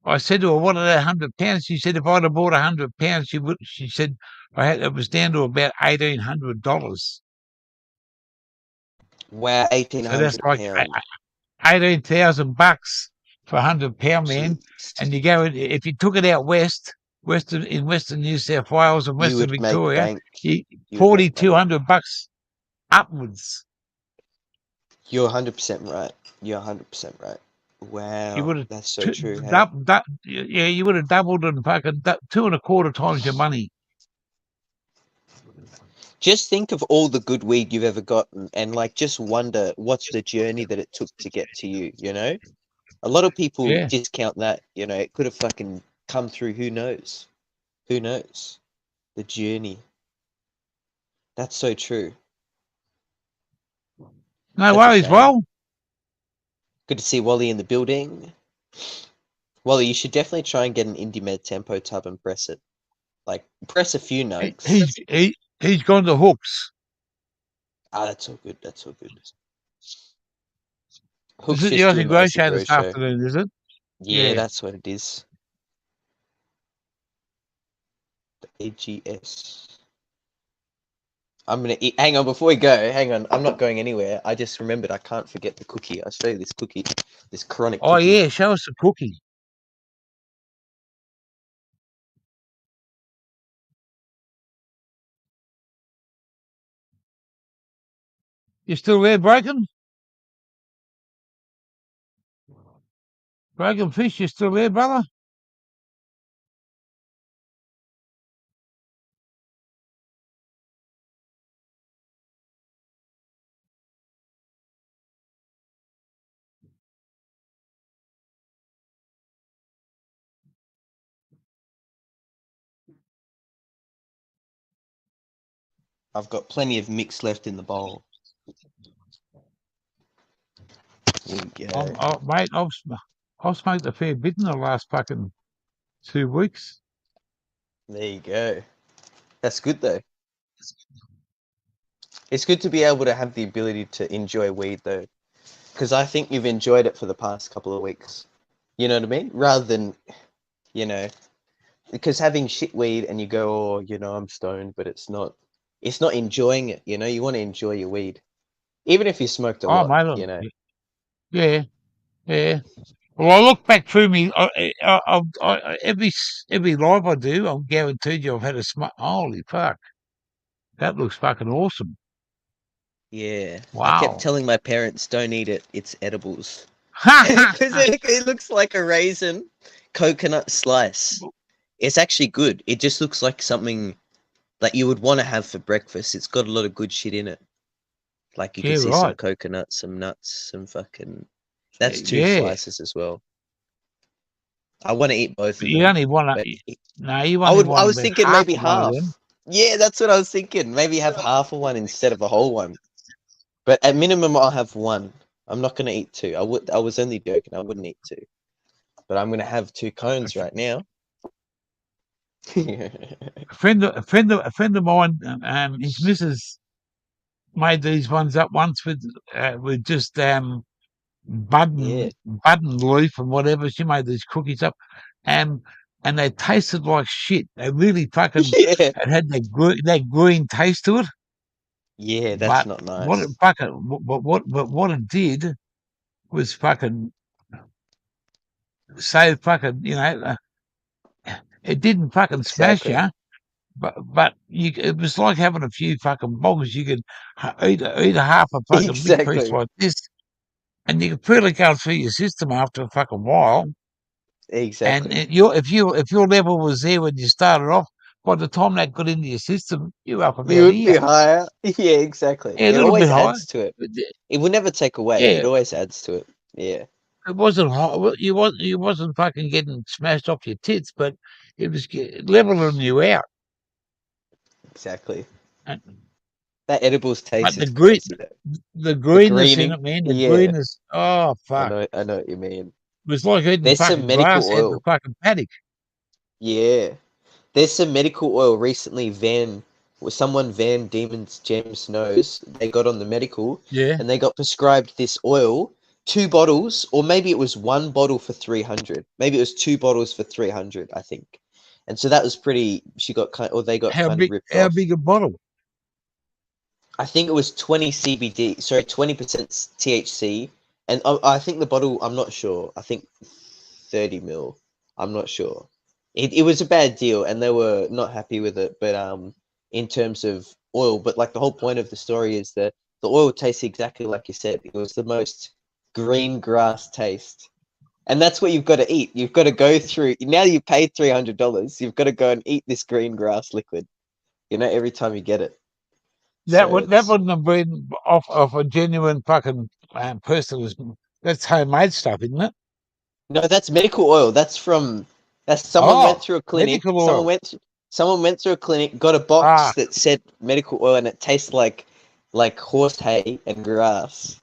I said to her, "What are that 100 pounds?" She said, "If I'd have bought 100 pounds, she would." She said, it was down to about $1,800.
Wow, eighteen
So that's
hundred
like
pound.
$18,000 for 100 pound, man.
Jeez,
And you go if you took it out in Western New South Wales and
you
Western
would make
Victoria,
bank.
you
You would make money.
$4,200 upwards.
You're 100% right. You're 100% right.
You
Wow,
would have
that's so true. Hey,
yeah, you would have doubled and fucking 2.25 times your money.
just think of all the good weed you've ever gotten, and like, just wonder what's the journey that it took to get to you. A lot of people
Yeah.
discount that. It could have fucking come through. Who knows? Who knows? The journey. That's so true.
No
That's a
worries.
shame.
Well,
Good to see Wally in the building. Wally, you should definitely try and get an IndieMed Tempo tub and press it. Like, press a few
he,
nugs.
he's he, he's gone to Hooks.
Ah, that's all good. That's all good.
Is
Hook's
it the
just
Aussie
doing the
Grow
Aussie
Show
Grow
this
Show.
afternoon, is it?
Yeah,
Yeah.
that's what it is. The AGS. I'm gonna eat. Hang on, before we go, hang on. I'm not going anywhere. I just remembered I can't forget the cookie. I'll show you this cookie. This chronic
Oh,
cookie.
yeah, show us the cookie. You still there, Broken? Broken Fish, you still there, brother?
I've got plenty of mix left in the bowl. Here we go.
Mate, I've smoked a fair bit in the last fucking 2 weeks.
There you go. That's good though. It's good to be able to have the ability to enjoy weed though, because I think you've enjoyed it for the past couple of weeks. You know what I mean? Rather than, you know, because having shit weed and you go, oh, I'm stoned, but it's not. It's not enjoying it. You want to enjoy your weed, even if you smoked a
Oh,
lot.
mate, yeah, yeah. Well, I look back through me. Every live I do, I'm guaranteed you I've had a smart. Holy fuck, that looks fucking awesome!
Yeah, I kept
Wow.
telling my parents, "Don't eat it. It's edibles."
Ha
Because it looks like a raisin coconut slice. It's actually good. It just looks like something that you would want to have for breakfast. It's got a lot of good shit in it. Like you can
Yeah,
see some
right.
coconut, some nuts, some fucking. That's two
Yeah,
slices as well. I want to eat both
but
of
you
them,
only want
but
to. No, you
I
only
would. I
want
was
about
thinking
half
maybe
of one of them.
half. Yeah, that's what I was thinking. Maybe have half of one instead of a whole one. But at minimum, I'll have one. I'm not gonna eat two. I would. I was only joking. I wouldn't eat two. But I'm gonna have two cones right now.
A friend of mine, his missus made these ones up once with just
Yeah.
button leaf and whatever. She made these cookies up, and and they tasted like shit. They really fucking
Yeah.
it had that green taste to it.
Yeah, that's
But
not
what it
nice.
fucking but what it did was fucking say fucking it didn't fucking smash
Exactly.
you. But it was like having a few fucking boggers. You could eat a half a fucking big piece
Exactly.
like this, and you could feel it going through your system after a fucking while. And
Exactly.
if your level was there when you started off, by the time that got into your system, you were up
You
about
would be
here.
higher. Yeah, exactly.
Yeah, a
It
little bit
always
higher.
adds to it.
But
It will never take away.
yeah,
It always adds to it. Yeah,
it wasn't high. Well, you wasn't fucking getting smashed off your tits, but it was leveling you out.
exactly.
And,
That edibles
but
taste is crazy though.
the
The
greenness in
greening.
it, man, the
Yeah,
greenness. Oh fuck!
I know what you mean.
It was like eating
There's some
fucking
medical
grass out the
oil.
fucking paddock.
Yeah. There's some medical oil recently someone Van Diemen's Gems knows, they got on the medical
Yeah.
and they got prescribed this oil, 2 bottles, or maybe it was 1 bottle for 300. Maybe it was 2 bottles for 300, I think. And so that was pretty, they got kind of ripped
How
off.
big a bottle?
I think it was 20 CBD, sorry, 20% THC. And I think the bottle, I'm not sure. I think 30 mil. I'm not sure. It was a bad deal and they were not happy with it, but in terms of oil, but like the whole point of the story is that the oil tastes exactly like you said. It was the most green grass taste. And that's what you've got to eat. You've got to go through now you paid $300, you've got to go and eat this green grass liquid, every time you get it. So
That
it's
wouldn't have been off a genuine fucking person. That's homemade stuff, isn't it?
No, that's medical oil. That's someone went
Oh,
through a clinic.
medical oil.
Someone went through a clinic, got a box
Ah,
that said medical oil, and it tastes like horse hay and grass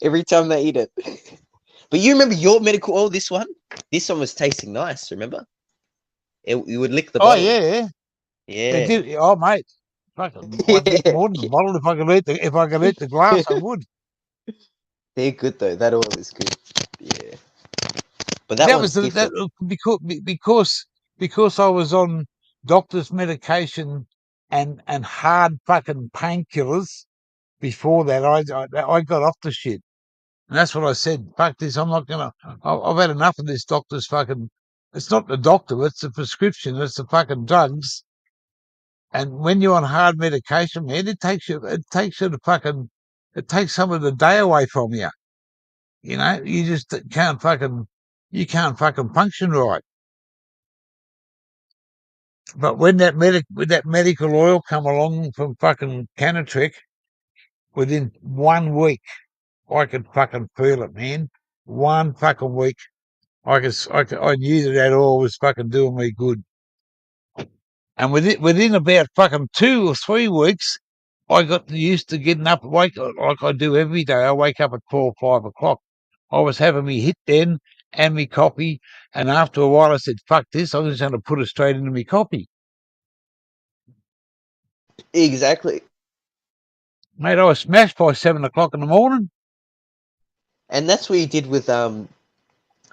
every time they eat it. But you remember your medical oil? This one was tasting nice. Remember? You would lick the
oh
bottle.
yeah. They
Yeah,
did. Oh mate, fucking, I'd lick
yeah,
more than the bottle if I could eat the glass. I would.
they're good though. That oil is good. Yeah, but that
That was
one's
that
different.
because I was on doctor's medication and hard fucking painkillers. Before that, I got off the shit. And that's what I said. Fuck this. I'm not going to. I've had enough of this doctor's fucking. It's not the doctor, it's the prescription, it's the fucking drugs. And when you're on hard medication, man, it takes you to fucking, it takes some of the day away from you. You just you can't fucking function right. But when with that medical oil come along from fucking Canatrick, within 1 week, I could fucking feel it, man. 1 fucking week. I knew that oil was fucking doing me good. And within about fucking 2 or 3 weeks, I got used to getting up, wake like I do every day. I wake up at 4 or 5 o'clock. I was having me hit then and me coffee, and after a while, I said, "Fuck this! I'm just going to put it straight into me coffee."
Exactly.
Mate, I was smashed by 7 o'clock in the morning.
And that's what you did with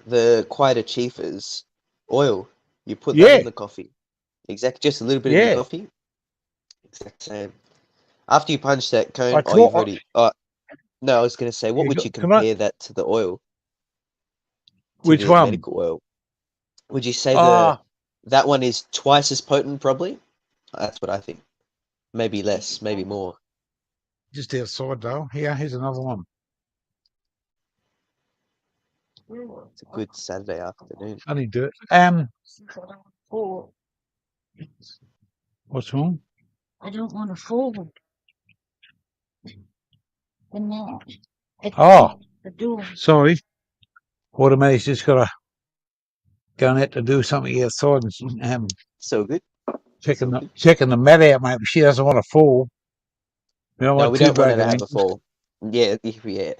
the Quiet Achievers oil. You put that
Yeah,
in the coffee. Exact, just a little bit in your
yeah.
coffee. Exact same. After you punch that
I
cone, oh, you've
thought,
already. Oh, no, I was gonna say, what
yeah,
would you
can I?
compare that to the oil?
Which
the
one?
medical oil. Would you say
Ah,
that one is twice as potent? Probably. That's what I think. Maybe less, maybe more.
just outside though. Here's another one.
It's a good Saturday afternoon.
Funny dirt.
Four.
What's wrong?
I don't want to fold the net.
Oh,
The door.
sorry. Automatic's just got to go out to do something outside and
So good.
checking
So
the
good.
checking the mat out, mate. But she doesn't want to fall. We don't
No,
want
we
two
don't want her
broken
to have a
ankles.
fall. Yeah, yeah.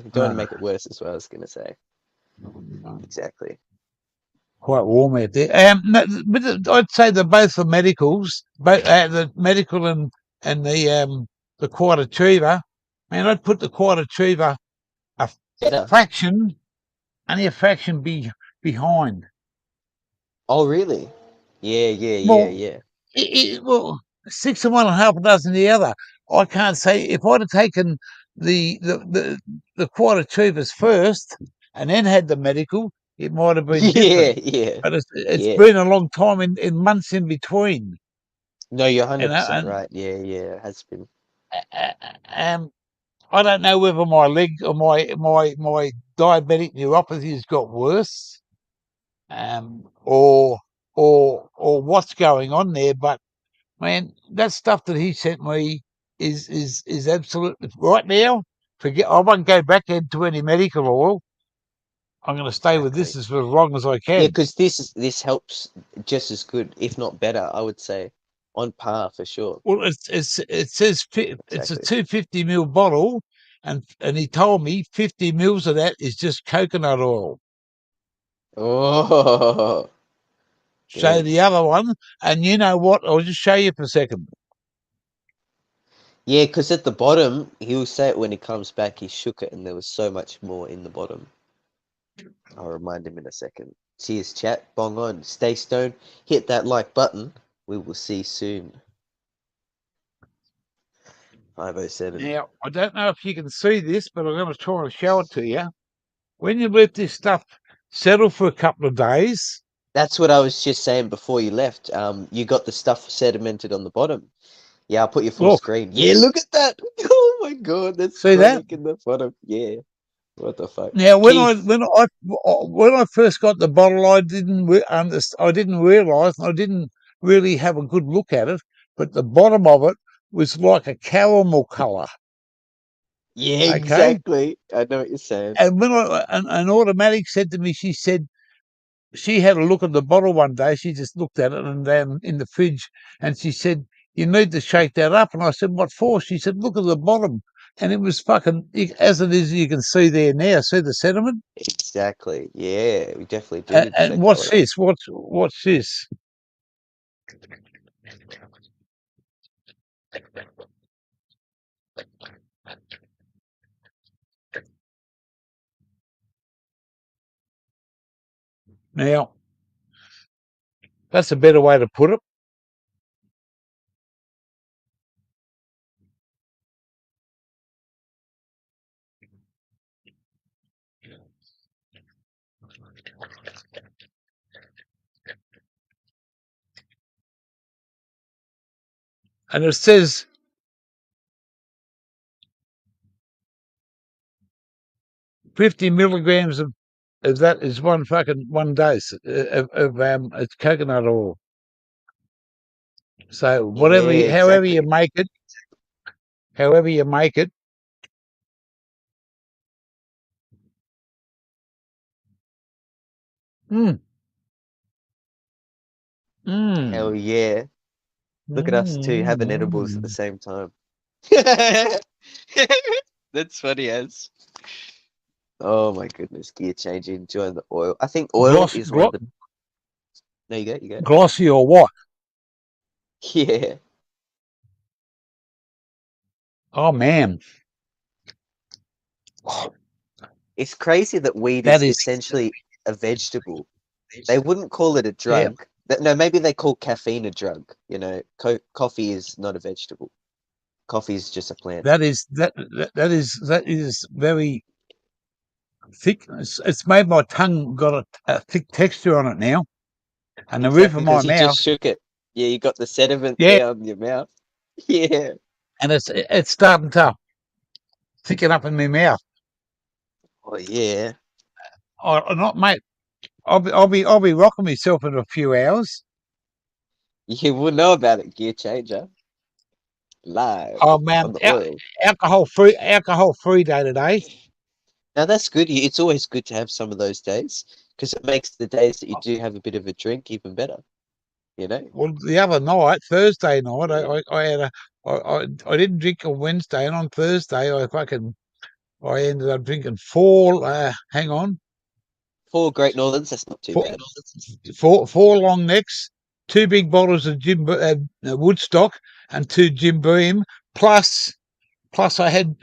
We don't want to
No,
make it worse, is what I was going to say.
no.
Exactly.
Quite warm out there. No, but I'd say that both the medicals, both the medical and the quad achiever. Man, I'd put the quad achiever a
Better.
fraction, only a fraction behind.
Oh, really? Yeah, yeah, yeah,
Well,
yeah.
well, 6 of one and half a dozen the other. I can't say if I'd have taken the the quad achievers first and then had the medical, it might have been
Yeah,
different.
yeah,
But it's
yeah.
been a long time in months in between,
No, you're
you know.
100%
And
right. Yeah, yeah, it has been.
um, I don't know whether my leg or my diabetic neuropathy has got worse, or what's going on there, but. Man, that stuff that he sent me is absolutely right now. Forget. I won't go back into any medical oil. I'm going to stay with this
Exactly.
as long as I
Yeah,
can.
because this helps just as good, if not better, I would say, on par for sure.
Well, it says it's a
Exactly.
250 ml bottle, and he told me 50 mils of that is just coconut oil.
Oh,
So
damn.
the other one, and you know what? I'll just show you for a second.
Yeah, because at the bottom, he'll say it when he comes back, he shook it and there was so much more in the bottom. I'll remind him in a second. Cheers, chat. Bong on. Stay stoned. Hit that like button. We will see soon. 507.
Now I don't know if you can see this, but I'm going to try and show it to you. When you let this stuff settle for a couple of days.
That's what I was just saying before you left. You got the stuff sedimented on the bottom. Yeah, I'll put your full
Look,
screen. Yeah, look at that. Oh my god, that's
see that?
chronic in the bottom. Yeah. What the fuck?
Now,
Keith.
when I first got the bottle, I didn't I didn't realise, I didn't really have a good look at it, but the bottom of it was like a caramel colour.
Yeah,
Okay,
exactly. I know what you're saying.
and when an automatic said to me, she said she had a look at the bottle one day. She just looked at it and then in the fridge, and she said, "You need to shake that up." And I said, "What for?" She said, "Look at the bottom." And it was fucking as it is. You can see there now. See the sediment.
Exactly. Yeah, we definitely do need to
And
shake that
what's
one up.
this? What's this? Now, that's a better way to put it. And it says 50 milligrams of that is one dose of it's coconut oil. So
Yeah, exactly.
however you make it. Mm,
Hell
mm,
yeah. Look at us two having edibles at the
mm.
same time. That's funny as. Oh my goodness, gear changing, enjoying the oil. I think oil
Gloss,
is one of the. No, you go.
glossy or what?
Yeah.
Oh man,
It's crazy that weed
that
is
is
essentially a vegetable. They wouldn't call it a
yeah.
drug. No, maybe they call caffeine a drug. You know, coffee is not a vegetable. Coffee is just a plant.
That is very thick. It's made my tongue got a thick texture on it now, and the roof
Exactly,
of my
because you
mouth.
just shook it. Yeah, you got the sediment
Yeah,
there on your mouth. Yeah.
and it's starting to thicken up in my mouth.
Oh yeah.
I not, mate. I'll be rocking myself in a few hours.
You will know about it, gear changer. Live
Oh
on
man,
the oil.
alcohol free day today.
Now that's good. It's always good to have some of those days because it makes the days that you do have a bit of a drink even better. You know?
Well, the other night, Thursday night,
Yeah.
I had I didn't drink on Wednesday, and on Thursday I ended up drinking four. Hang on,
4 Great Northerns, that's not too
four,
bad.
four long necks, two big bottles of Woodstock, and two Jim Beam. Plus I had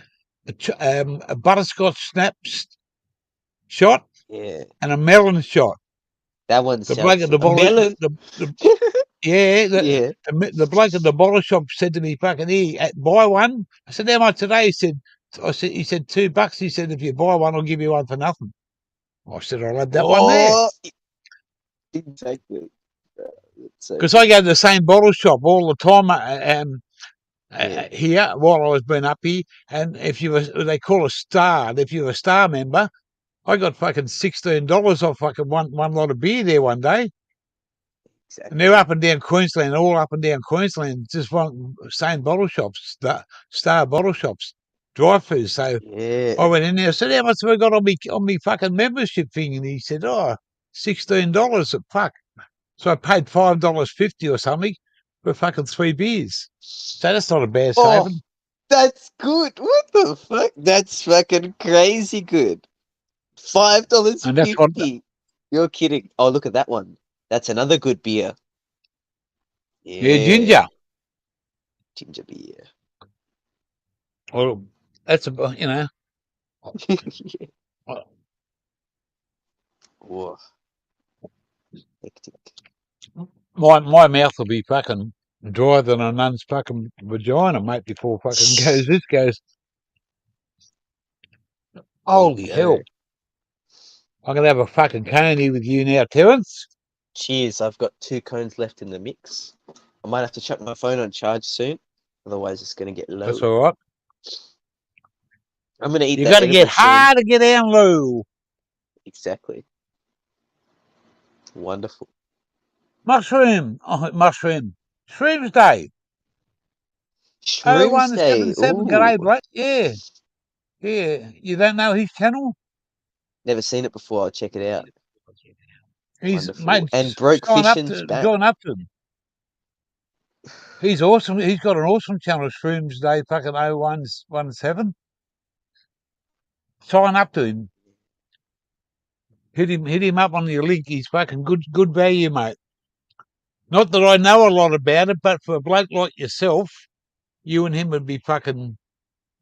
a butterscotch snaps shot
Yeah.
and a melon shot.
That one
The bloke
sounds
at the
a
bottle,
melon.
the yeah,
Yeah.
the bloke at the bottle shop said to me, "Fucking here, buy one." I said, "How much today?" He said $2. He said, "If you buy one, I'll give you one for nothing." I said, "I'll have that one there."
Oh, exactly. It's so
Because I
good.
go to the same bottle shop all the time
Yeah.
here while I was been up here. And if you were, they call a star. If you're a star member, I got fucking $16 off fucking one lot of beer there one day. And they're
Exactly.
up and down Queensland, all up and down Queensland, just one same bottle shops, star bottle shops, drive-throughs. So I
Yeah.
went in there. I said, "How much have I got on me fucking membership thing?" And he said, "Oh, $16." Fuck. So I paid $5.50 or something for fucking 3 beers. So that's not a bad
Oh,
saving.
that's good. What the fuck? That's fucking crazy good. Five dollars
And that's what,
fifty. You're kidding. Oh, look at that one. That's another good beer.
yeah,
Yeah.
ginger.
Ginger beer.
Well, that's uh,
Whoa, hectic.
my mouth will be fucking drier than a nun's fucking vagina, mate, before fucking goes.
There you
Holy hell.
go.
I'm going to have a fucking coney with you now, Terence.
Cheers. I've got 2 cones left in the mix. I might have to chuck my phone on charge soon. Otherwise, it's going to get
That's
low.
all right.
I'm going to eat
You
that
got to get
edible soon.
high to get down low.
Exactly. Wonderful.
Mushroom. Oh, mushroom. Shrooms Day.
Shrooms Day.
0177.
Ooh.
G'day, Blake. Yeah. Yeah. You don't know his channel?
Never seen it before. I'll check it out.
He's,
Wonderful.
mate,
And Broke Fission's back.
join up to him. He's awesome. He's got an awesome channel, Shrooms Day, fucking 0117. Sign up to him. Hit him up on your link. He's fucking good value, mate. Not that I know a lot about it, but for a bloke like yourself, you and him would be fucking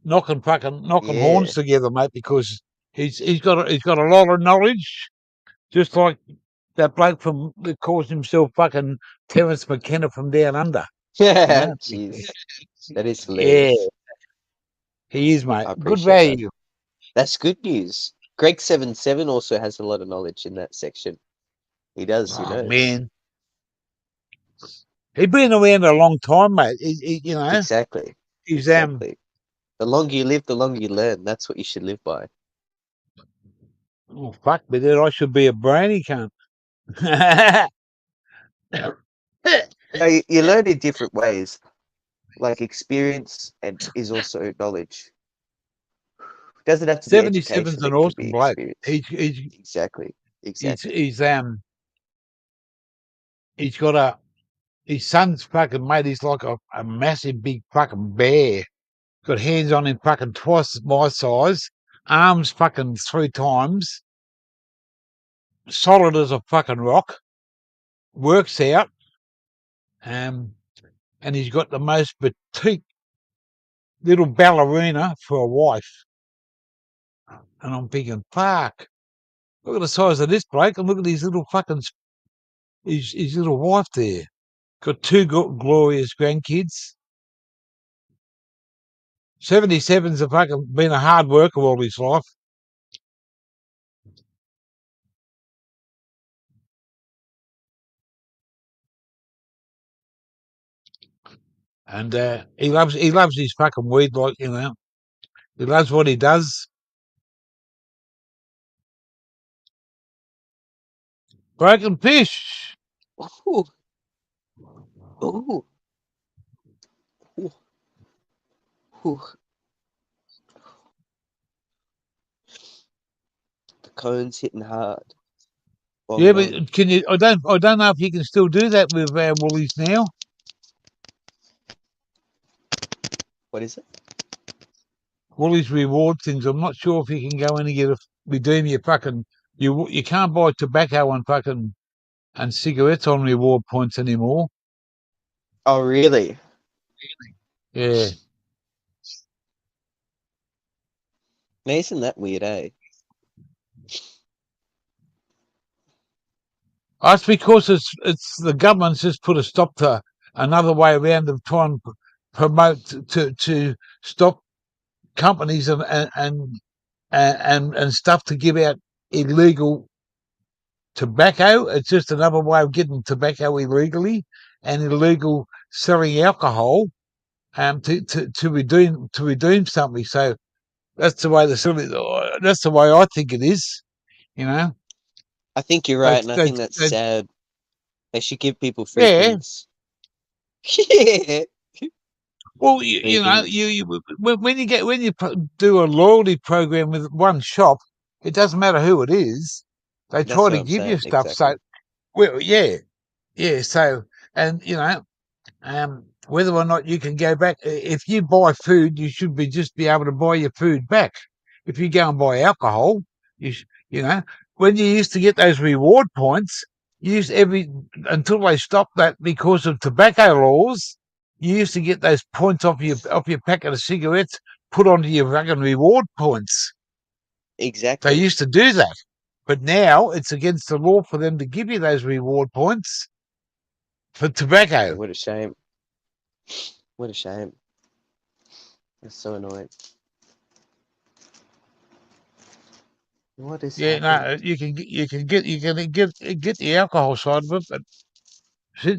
knocking
Yeah.
horns together, mate, because he's got a lot of knowledge, just like that bloke that calls himself fucking Terence McKenna from down under. You
Yeah.
know?
Jeez. That is
Yeah,
hilarious.
he is, mate.
I
Good
appreciate that.
value.
That's good news. Greg77 also has a lot of knowledge in that section. He does, he
Oh
knows.
man, he's been around a long time, mate.
Exactly.
He's
Exactly. The longer you live, the longer you learn. That's what you should live by.
Oh fuck, but then I should be a brainy cunt.
No, you learn in different ways. Like experience and is also knowledge. It doesn't have to be
77's
education,
an
it can be
awesome bloke.
experience.
He's he's
Exactly.
he's
Exactly.
he's he's got his son's fucking mate. He's like a massive big fucking bear. Got hands on him fucking twice my size, arms fucking 3 times, solid as a fucking rock. Works out, and he's got the most petite little ballerina for a wife. And I'm thinking, fuck, look at the size of this bloke, and look at his little fucking his little wife there. Got two glorious grandkids. 77's a fucking been a hard worker all his life. And he loves his fucking weed, like, you know. He loves what he does. Broken fish.
Ooh. Ooh. Ooh. Ooh. The cone's hitting hard. Bong,
Yeah,
bong.
but can you? I don't know if you can still do that with Woolies now.
What is it?
Woolies reward things. I'm not sure if you can go in and redeem your fucking. You can't buy tobacco and cigarettes on reward points anymore.
Oh, really?
Yeah,
Now, isn't that weird, eh?
that's because it's the government's just put a stop to another way around of trying to promote to stop companies and stuff to give out illegal tobacco. It's just another way of getting tobacco illegally and illegal selling alcohol to redeem something. So that's the way that's the way I think it is. You know,
I think you're
they,
right, and I
they,
think that's
they
sad. They should give people free
yeah.
things. Yeah.
Well,
Free
you know,
things.
when you do a loyalty program with one shop, it doesn't matter who it is. They
That's
try
what
to
I'm
give you
saying,
stuff. So,
exactly.
well, yeah, yeah. So, and you know, whether or not you can go back, if you buy food, you should just be able to buy your food back. If you go and buy alcohol, you know, when you used to get those reward points, you used until they stopped that because of tobacco laws. You used to get those points off your packet of cigarettes put onto your fucking reward points. They
Exactly.
used to do that, but now it's against the law for them to give you those reward points for
Yeah,
tobacco.
what a shame. What a shame. That's so annoying. What has
Yeah, no,
happened?
you can get the alcohol side of it, but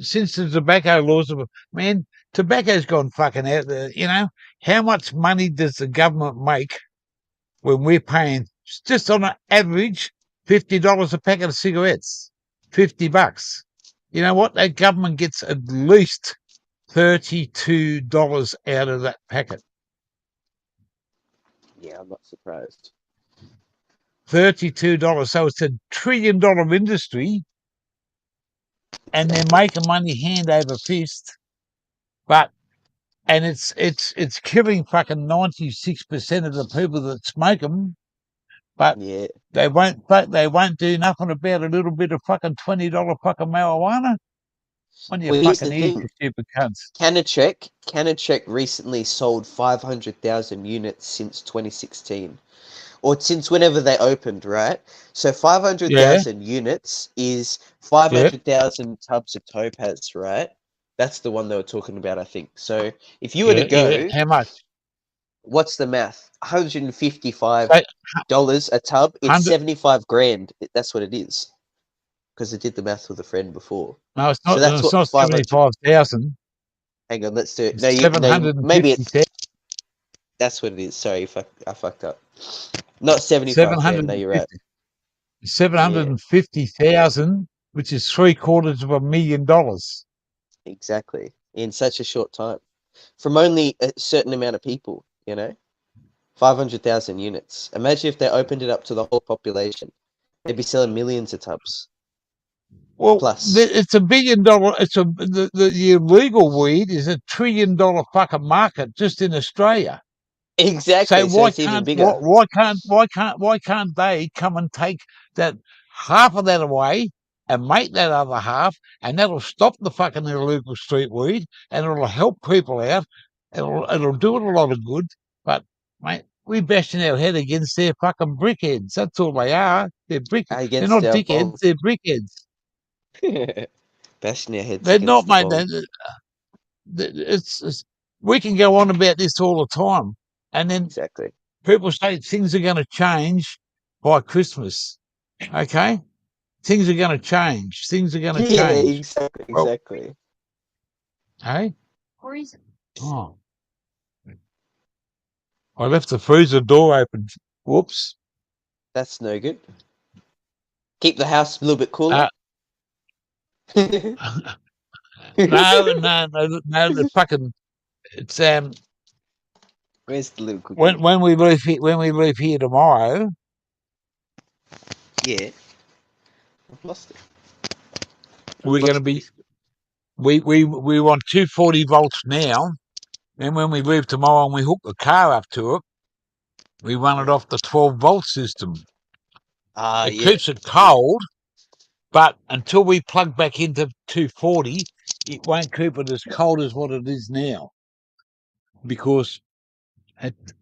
since the tobacco laws, man, tobacco's gone fucking out there. You know, how much money does the government make when we're paying just on an average $50 a packet of cigarettes? $50. You know what? That government gets at least $32 out of that packet.
Yeah, I'm not surprised.
$32. So it's $1 trillion industry, and they're making money hand over fist. But and it's killing fucking 96% of the people that smoke them. But
Yeah.
they won't do nothing about a little bit of fucking $20 fucking marijuana. When you
Well, here's
fucking
the
eat,
thing.
you stupid cunts.
Cannatrek recently sold 500,000 units since 2016. Or since whenever they opened, right? So
Yeah,
500,000 units is
yeah,
500,000 tubs of topaz, right? That's the one they were talking about, I think. So if you were to
yeah.
go,
How much?
what's the math? $155
Say
a tub. It's
100.
75 grand. That's what it is. Because I did the math with a friend before.
No, it's
So
not.
that's
It's
what
not
500.
75,000.
Hang on, let's do it. No,
It's seven hundred and
maybe
fifty
it's
thousand.
that's what it is. Sorry, I fucked up. Not
Seven
75 grand.
hundred
No,
and
you're right.
fifty. Seven hundred
Yeah,
and fifty thousand, which is $750,000.
exactly. In such a short time. From only a certain amount of people, 500,000 units. Imagine if they opened it up to the whole population. They'd be selling millions of tubs.
Well,
Plus.
it's $1 billion. The illegal weed is $1 trillion fucking market just in Australia. So
Exactly. So it's even bigger.
why can't they come and take that half of that away and make that other half, and that'll stop the fucking illegal street weed, and it'll help people out. It'll do it a lot of good. But mate, we're bashing our head against their fucking brickheads. That's all they are. They're
Against
not
our
dickheads.
balls.
They're brickheads.
Bashing our heads
They're not,
against the
mate.
balls.
It's we can go on about this all the time, and then
Exactly.
people say things are going to change by Christmas. Okay, things are going to change. Things are going to
Yeah,
change.
exactly,
Well,
exactly.
hey,
Where is
Oh, I left the freezer door open. Whoops.
That's no good. Keep the house a little bit cooler.
No, no. The fucking it's
Where's the little cookie?
when we leave here tomorrow.
Yeah. I've lost it.
We're going to be we want 240 volts now. Then when we leave tomorrow and we hook the car up to it, we run it off the 12-volt system. It
Yeah.
keeps it cold, but until we plug back into 240, it won't keep it as cold as what it is now, because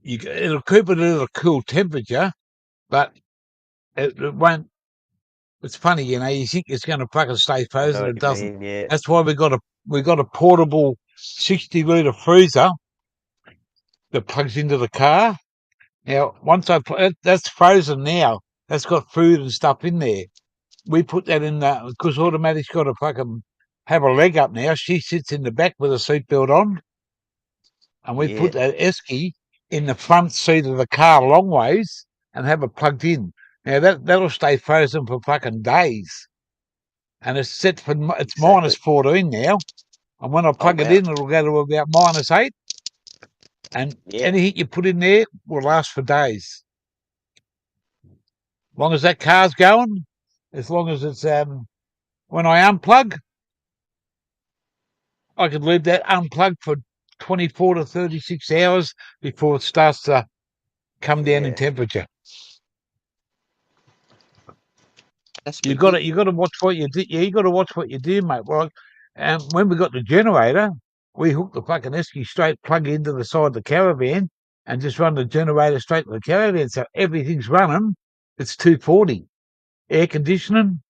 it'll keep it at a cool temperature, but it won't. It's funny, you think it's going to fucking stay
I know
frozen.
what
It
you
doesn't.
mean, yeah.
That's why we got a portable 60-litre freezer that plugs into the car. Now, once that's frozen now. That's got food and stuff in there. We put that in there because Automatic's got to fucking have a leg up now. She sits in the back with a seatbelt on, and we
Yeah.
put that esky in the front seat of the car long ways and have it plugged in. Now that'll stay frozen for fucking days, and it's set for it's
Exactly.
-14 now. And when I plug it
wow.
in, it'll go to about -8. And anything you put in there will last for days. As long as that car's going, as long as it's when I unplug, I could leave that unplugged for 24 to 36 hours before it starts to come down in temperature.
That's
You
pretty
got to watch what you do. Yeah, you got to watch what you do, mate. Well, when we got the generator, we hooked the fucking esky straight plug into the side of the caravan and just run the generator straight to the caravan, so everything's running. It's 240. Air conditioning.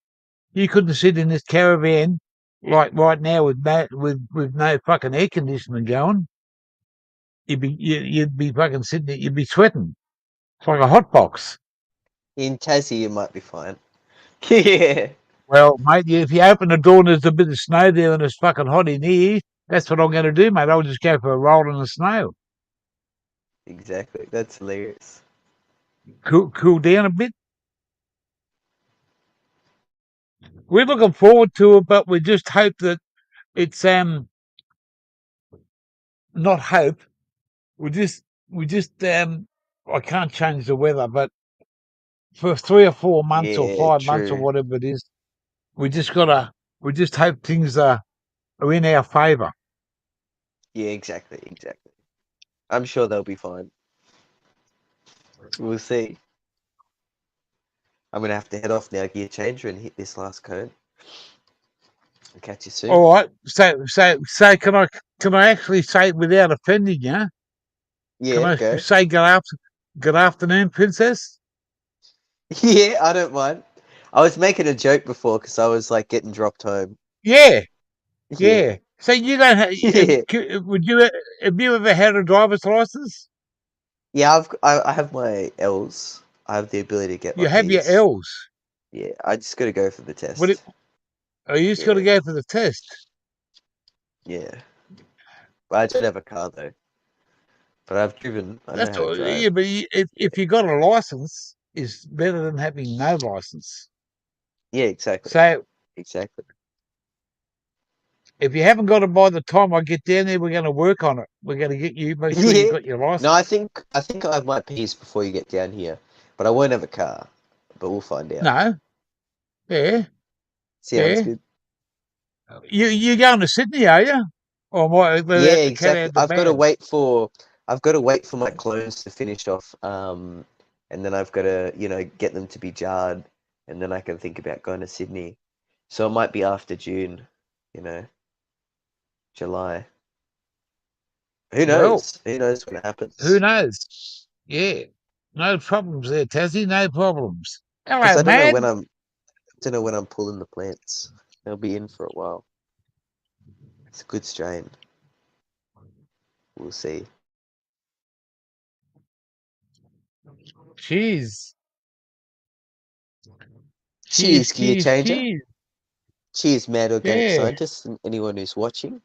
You couldn't sit in this caravan like right now with no fucking air conditioning going. You'd be fucking sitting there. You'd be sweating. It's like a hot box.
In Tassie, you might be fine. Yeah.
Well, mate, if you open the door and there's a bit of snow there and it's fucking hot in here, that's what I'm going to do, mate. I'll just go for a roll in the snow.
Exactly. That's hilarious.
Cool down a bit. We're looking forward to it, but we just hope that it's not hope. We just I can't change the weather, but for 3 or 4 months or
Yeah,
5 months or
true.
whatever it is, we just hope things are in our favour.
Yeah, exactly. I'm sure they'll be fine. We'll see. I'm gonna have to head off now, gear changer, and hit this last code. I'll catch you soon.
All right. So can I actually say it without offending you? Can
Yeah,
I
go.
say good afternoon, princess?
Yeah, I don't mind. I was making a joke before because I was like getting dropped home.
Yeah,
Yeah.
yeah. So you don't have,
Yeah.
have you ever had a driver's license?
Yeah, I have my L's. I have the ability to get my
You have your
B's.
L's.
Yeah, I just got to go for the
What?
test.
You just got to
Yeah,
go for the test.
yeah. But I don't have a car though. But I've driven. I know
That's
how to
all.
drive.
Yeah, but if you got a license, it's better than having no license.
Yeah, exactly.
So
Exactly.
if you haven't got it by the time I get down there, we're going to work on it. We're going to get you, make sure you
Yeah.
got your license.
No, I think I have my P's before you get down here, but I won't have a car. But we'll find out.
No, yeah,
Sounds
yeah.
good.
You going to Sydney, are you? Or what?
Yeah,
Let the cat
exactly.
out the bag.
I've got to wait for my clones to finish off, and then I've got to, get them to be jarred, and then I can think about going to Sydney. So it might be after June, you know, July. Who
Well,
knows? Who knows when it
who
happens?
knows? Yeah, no problems there, Tassie. No problems.
Because
Hello, man.
don't know when I'm pulling the plants. They'll be in for a while. It's a good strain. We'll see.
Cheers.
Cheers, gear changer.
Cheers.
Cheers, mad organic
Yeah.
scientists, and anyone who's watching.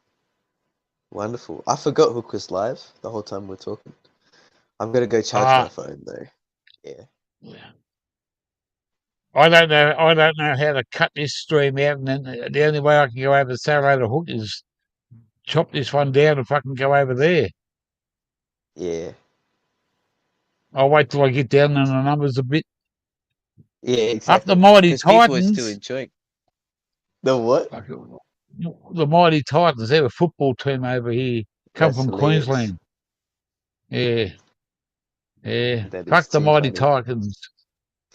Wonderful. I forgot Hook was live the whole time we're talking. I'm gonna go charge my phone though. Yeah.
I don't know how to cut this stream out, and then the only way I can go over to say hello to Hook is chop this one down and fucking go over there.
Yeah.
I'll wait till I get down in the numbers a bit.
Yeah,
Up the
exactly.
Mighty
Because people are still
Titans.
enjoying. The what?
The Mighty Titans, they're a football team over here. Come
That's
from
hilarious.
Queensland. Yeah. Yeah.
That
Fuck
is
the
too
Mighty
funny.
Titans.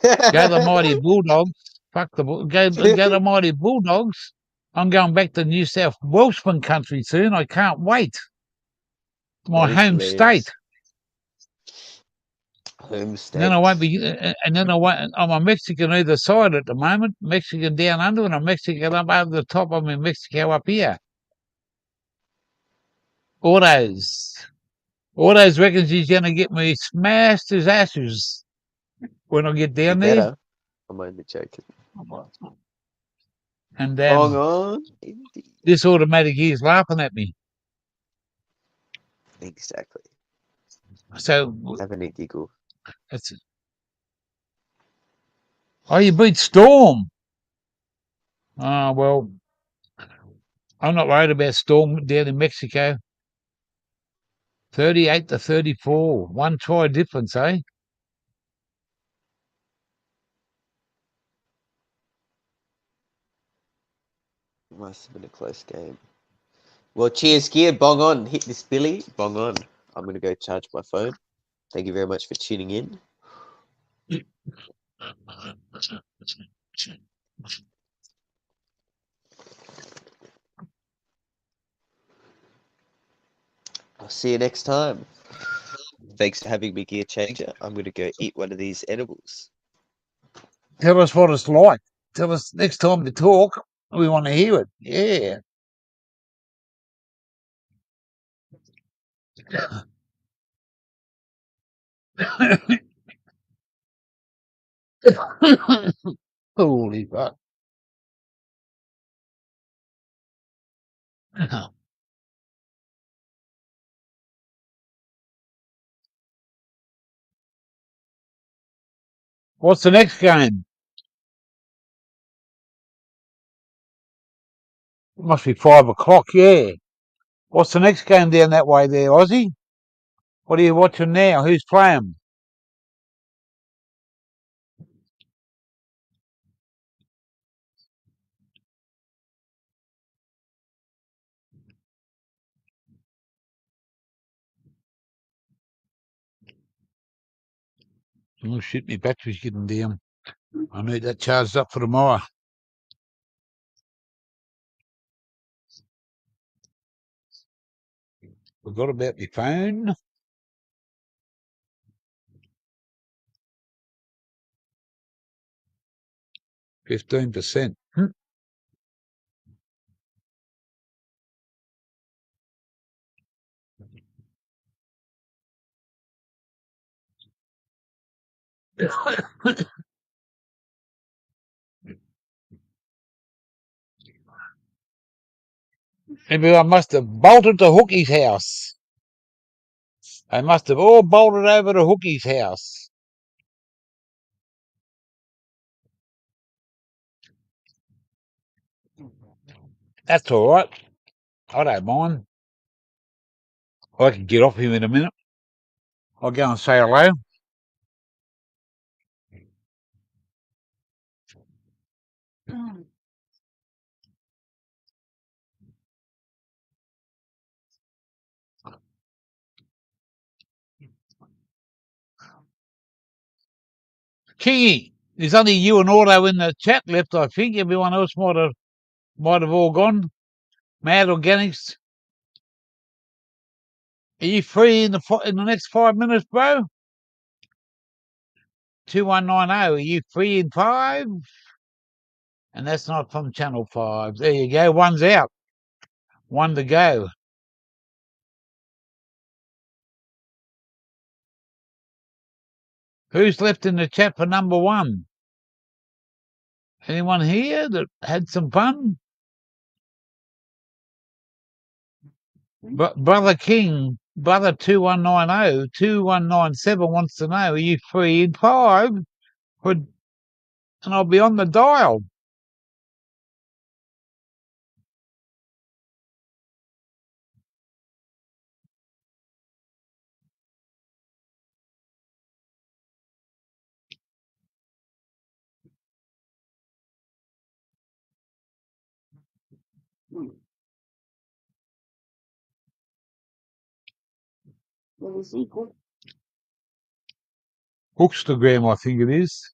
Go the Mighty Bulldogs. Fuck the go the Mighty Bulldogs. I'm going back to New South Welshman country soon. I can't wait. My
That is
home
hilarious.
state.
Home
And
state.
then I won't be, and then I won't. I'm a Mexican either side at the moment. Mexican down under, and a Mexican up over the top. I'm in Mexico up here. Autos reckons he's going to get me smashed as ashes when I get
You
down there.
better. I'm only joking.
And
Bong on. Indeed.
this automatic here is laughing at me.
Exactly.
So
Having a giggle.
that's it. Oh, you beat Storm. Oh, well, I'm not worried about Storm down in Mexico. 38-34. One try difference, eh?
Must have been a close game. Well, cheers, gear. Bong on. Hit this Billy. Bong on. I'm going to go charge my phone. Thank you very much for tuning in. I'll see you next time. Thanks for having me, Gear Changer. I'm going to go eat one of these edibles.
Tell us what it's like. Tell us next time to talk. We want to hear it. Yeah. Holy fuck. What's the next game? It must be 5 o'clock, yeah. What's the next game down that way there, Aussie? What are you watching now? Who's playing? Oh shit, my battery's getting down. I need that charged up for tomorrow. Forgot about my phone. 15%. Maybe I must have bolted to Hookie's house. They must have all bolted over to Hookie's house. That's all right. I don't mind. I can get off him in a minute. I'll go and say hello. Kingy, there's only you and Auto in the chat left, I think. Everyone else might have all gone. Mad Organics. Are you free in the next 5 minutes, bro? 2190. Are you free in 5? And that's not from Channel 5. There you go. One's out. One to go. Who's left in the chat for number 1? Anyone here that had some fun? But Brother King, Brother 2190, 2197 wants to know, are you free in 5? And I'll be on the dial.
What is equal?
Hookstagram, I think it is.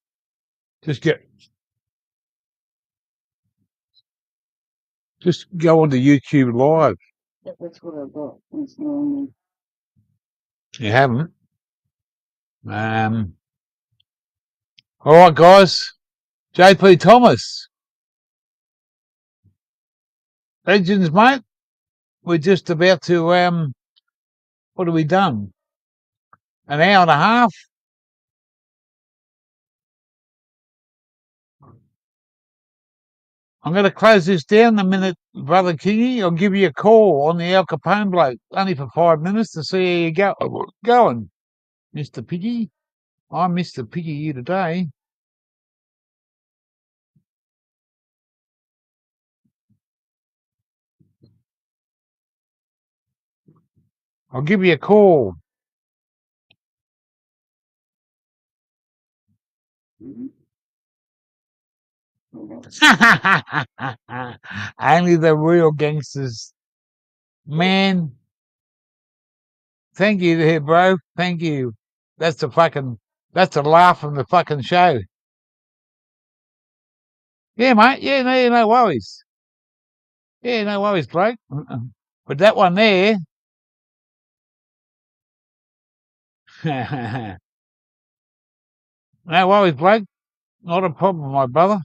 Just go onto YouTube Live.
That's what I got. It's only
You haven't. All right, guys. JP Thomas. Legends, mate. We're just about to, what have we done? An hour and a half? I'm going to close this down a minute, Brother Kingy. I'll give you a call on the Al Capone bloke, only for 5 minutes to see how you going, Mr. Piggy. I'm Mr. Piggy here today. I'll give you a call. Only the real gangsters. Man, thank you there, bro. Thank you. That's the laugh from the fucking show. Yeah, mate. Yeah, no worries. Yeah, no worries, bloke. But that one there. No worries, bloke. Not a problem, my brother.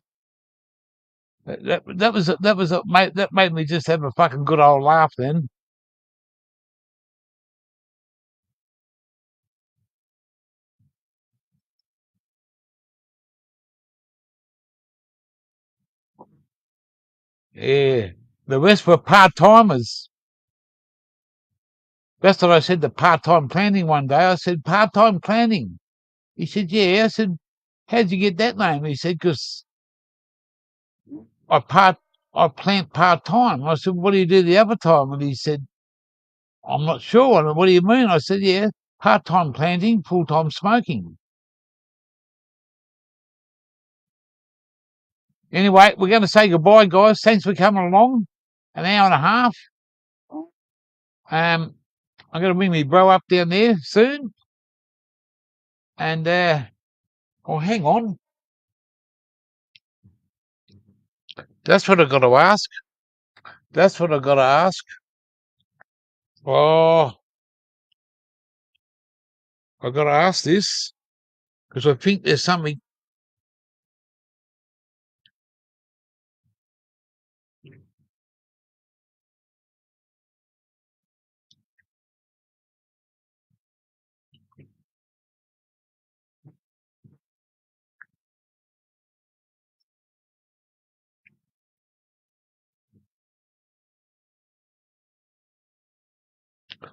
That made me just have a fucking good old laugh then. Yeah. The rest were part timers. That's what I said to part-time planning one day. I said, part-time planning. He said, yeah. I said, how'd you get that name? He said, because I plant part-time. I said, what do you do the other time? And he said, I'm not sure. And what do you mean? I said, yeah, part-time planting, full-time smoking. Anyway, we're going to say goodbye, guys. Thanks for coming along. An hour and a half. I'm going to bring my bro up down there soon. And, hang on. That's what I've got to ask. Oh, I've got to ask this because I think there's something.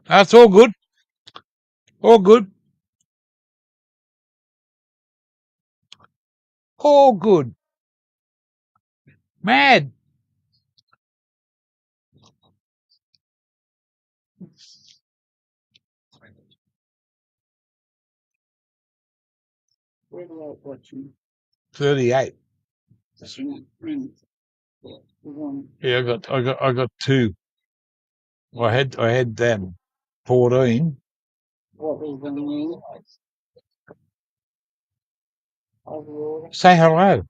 That's all good. All good. All good. Mad.
where do I watch you?
38.
Yeah.
Yeah, I got 2. I had 14.
What was the name?
Say hello.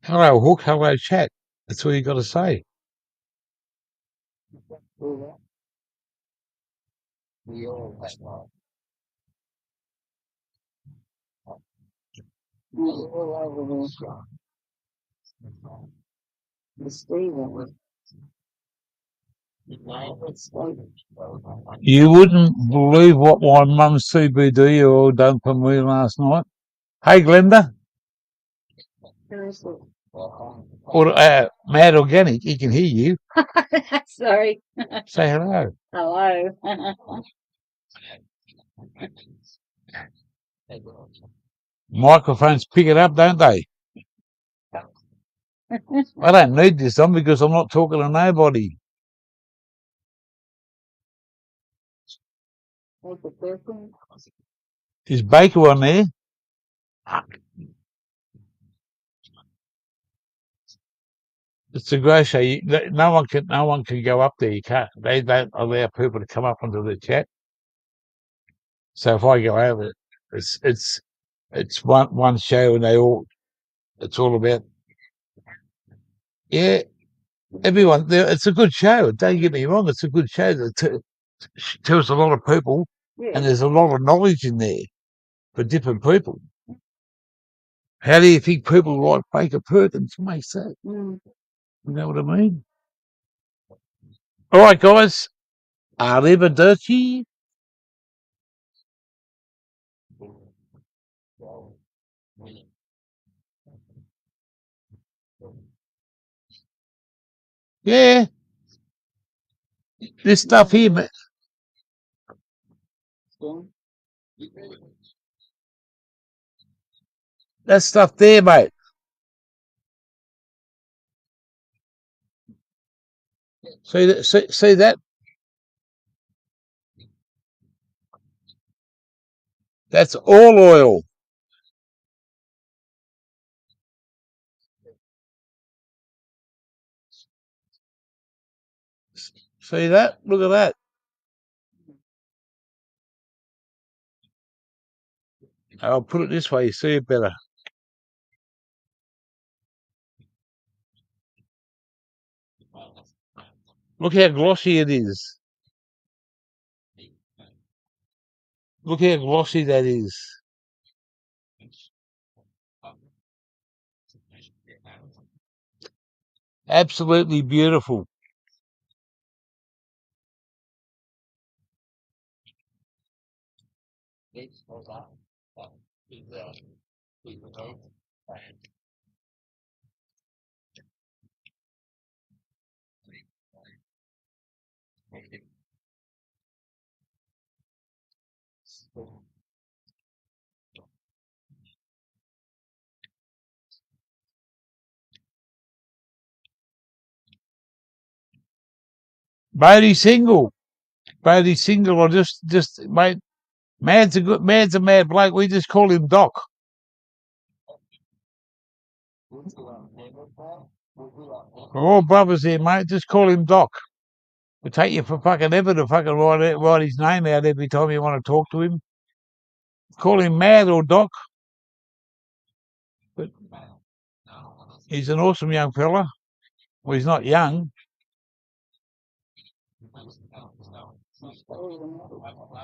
Hello, Hook. Hello, chat. That's all you got to say. You wouldn't believe what my mum's CBD all done for me last night. Hey, Glenda.
Who is it?
Or Mad Organic, he can hear you.
Sorry.
Say hello.
Hello.
Microphones pick it up, don't they? I don't need this on because I'm not talking to nobody. Is Baker on there? It's a great show. No one can go up there. You can't. They don't allow people to come up onto the chat. So if I go over, it's one show, and it's all about. Yeah, everyone there. It's a good show. Don't get me wrong. It's a good show that tells a lot of people, and there's a lot of knowledge in there for different people. How do you think people like Baker Perkins makes that? You know what I mean? All right, guys. Arrivederci. Yeah, this stuff here, man. That stuff there, mate. See that? See that? That's all oil. See that? Look at that. I'll put it this way, you see it better. Look how glossy it is. Look how glossy that is. Absolutely beautiful. Bodie single. Bodie single, or just mate. Mad's a mad bloke. We just call him Doc. We're all brothers here, mate. Just call him Doc. We'll take you for fucking ever to fucking write his name out every time you want to talk to him. Call him Mad or Doc. But he's an awesome young fella. Well, he's not young.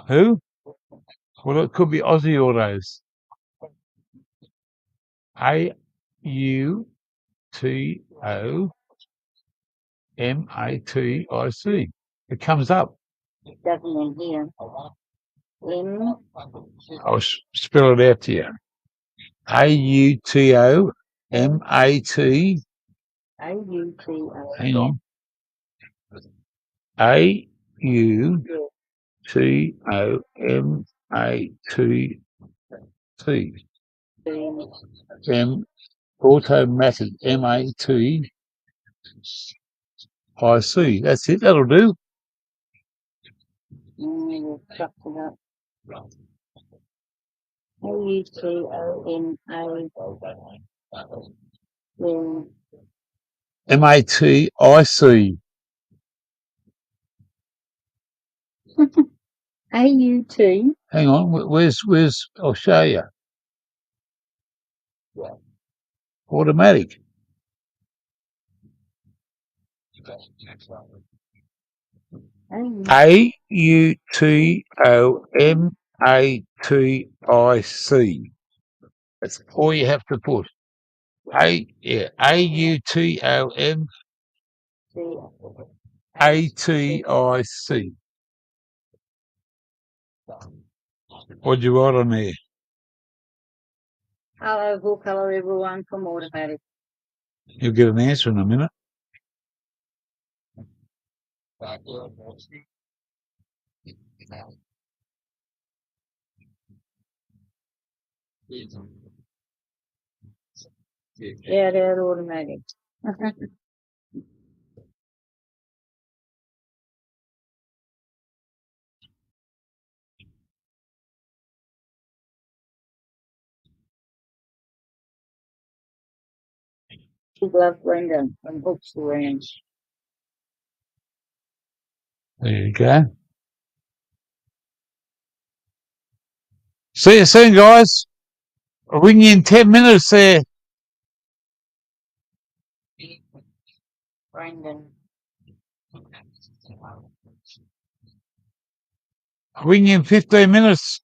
Who? Well, it could be Aussie Autos. AUTOMATIC. It comes up.
It doesn't in here.
I'll spell it out to you. AUTOMAT. Hang on. AUTOMATT. Automatic. MATIC. That's it. That'll do. MATIC.
AUT.
Hang on. Where's? I'll show you. Automatic. AUTOMATIC. That's all you have to put. AUTOMATIC. What'd you write on there?
Hello, everyone from Automatic.
You'll get an answer in a minute.
Yeah, they're Automatic. She loved Brendan from Books to Ranch.
There you go. See you soon, guys. I'll ring you in 10 minutes there.
Brendan.
I'll ring you in 15 minutes.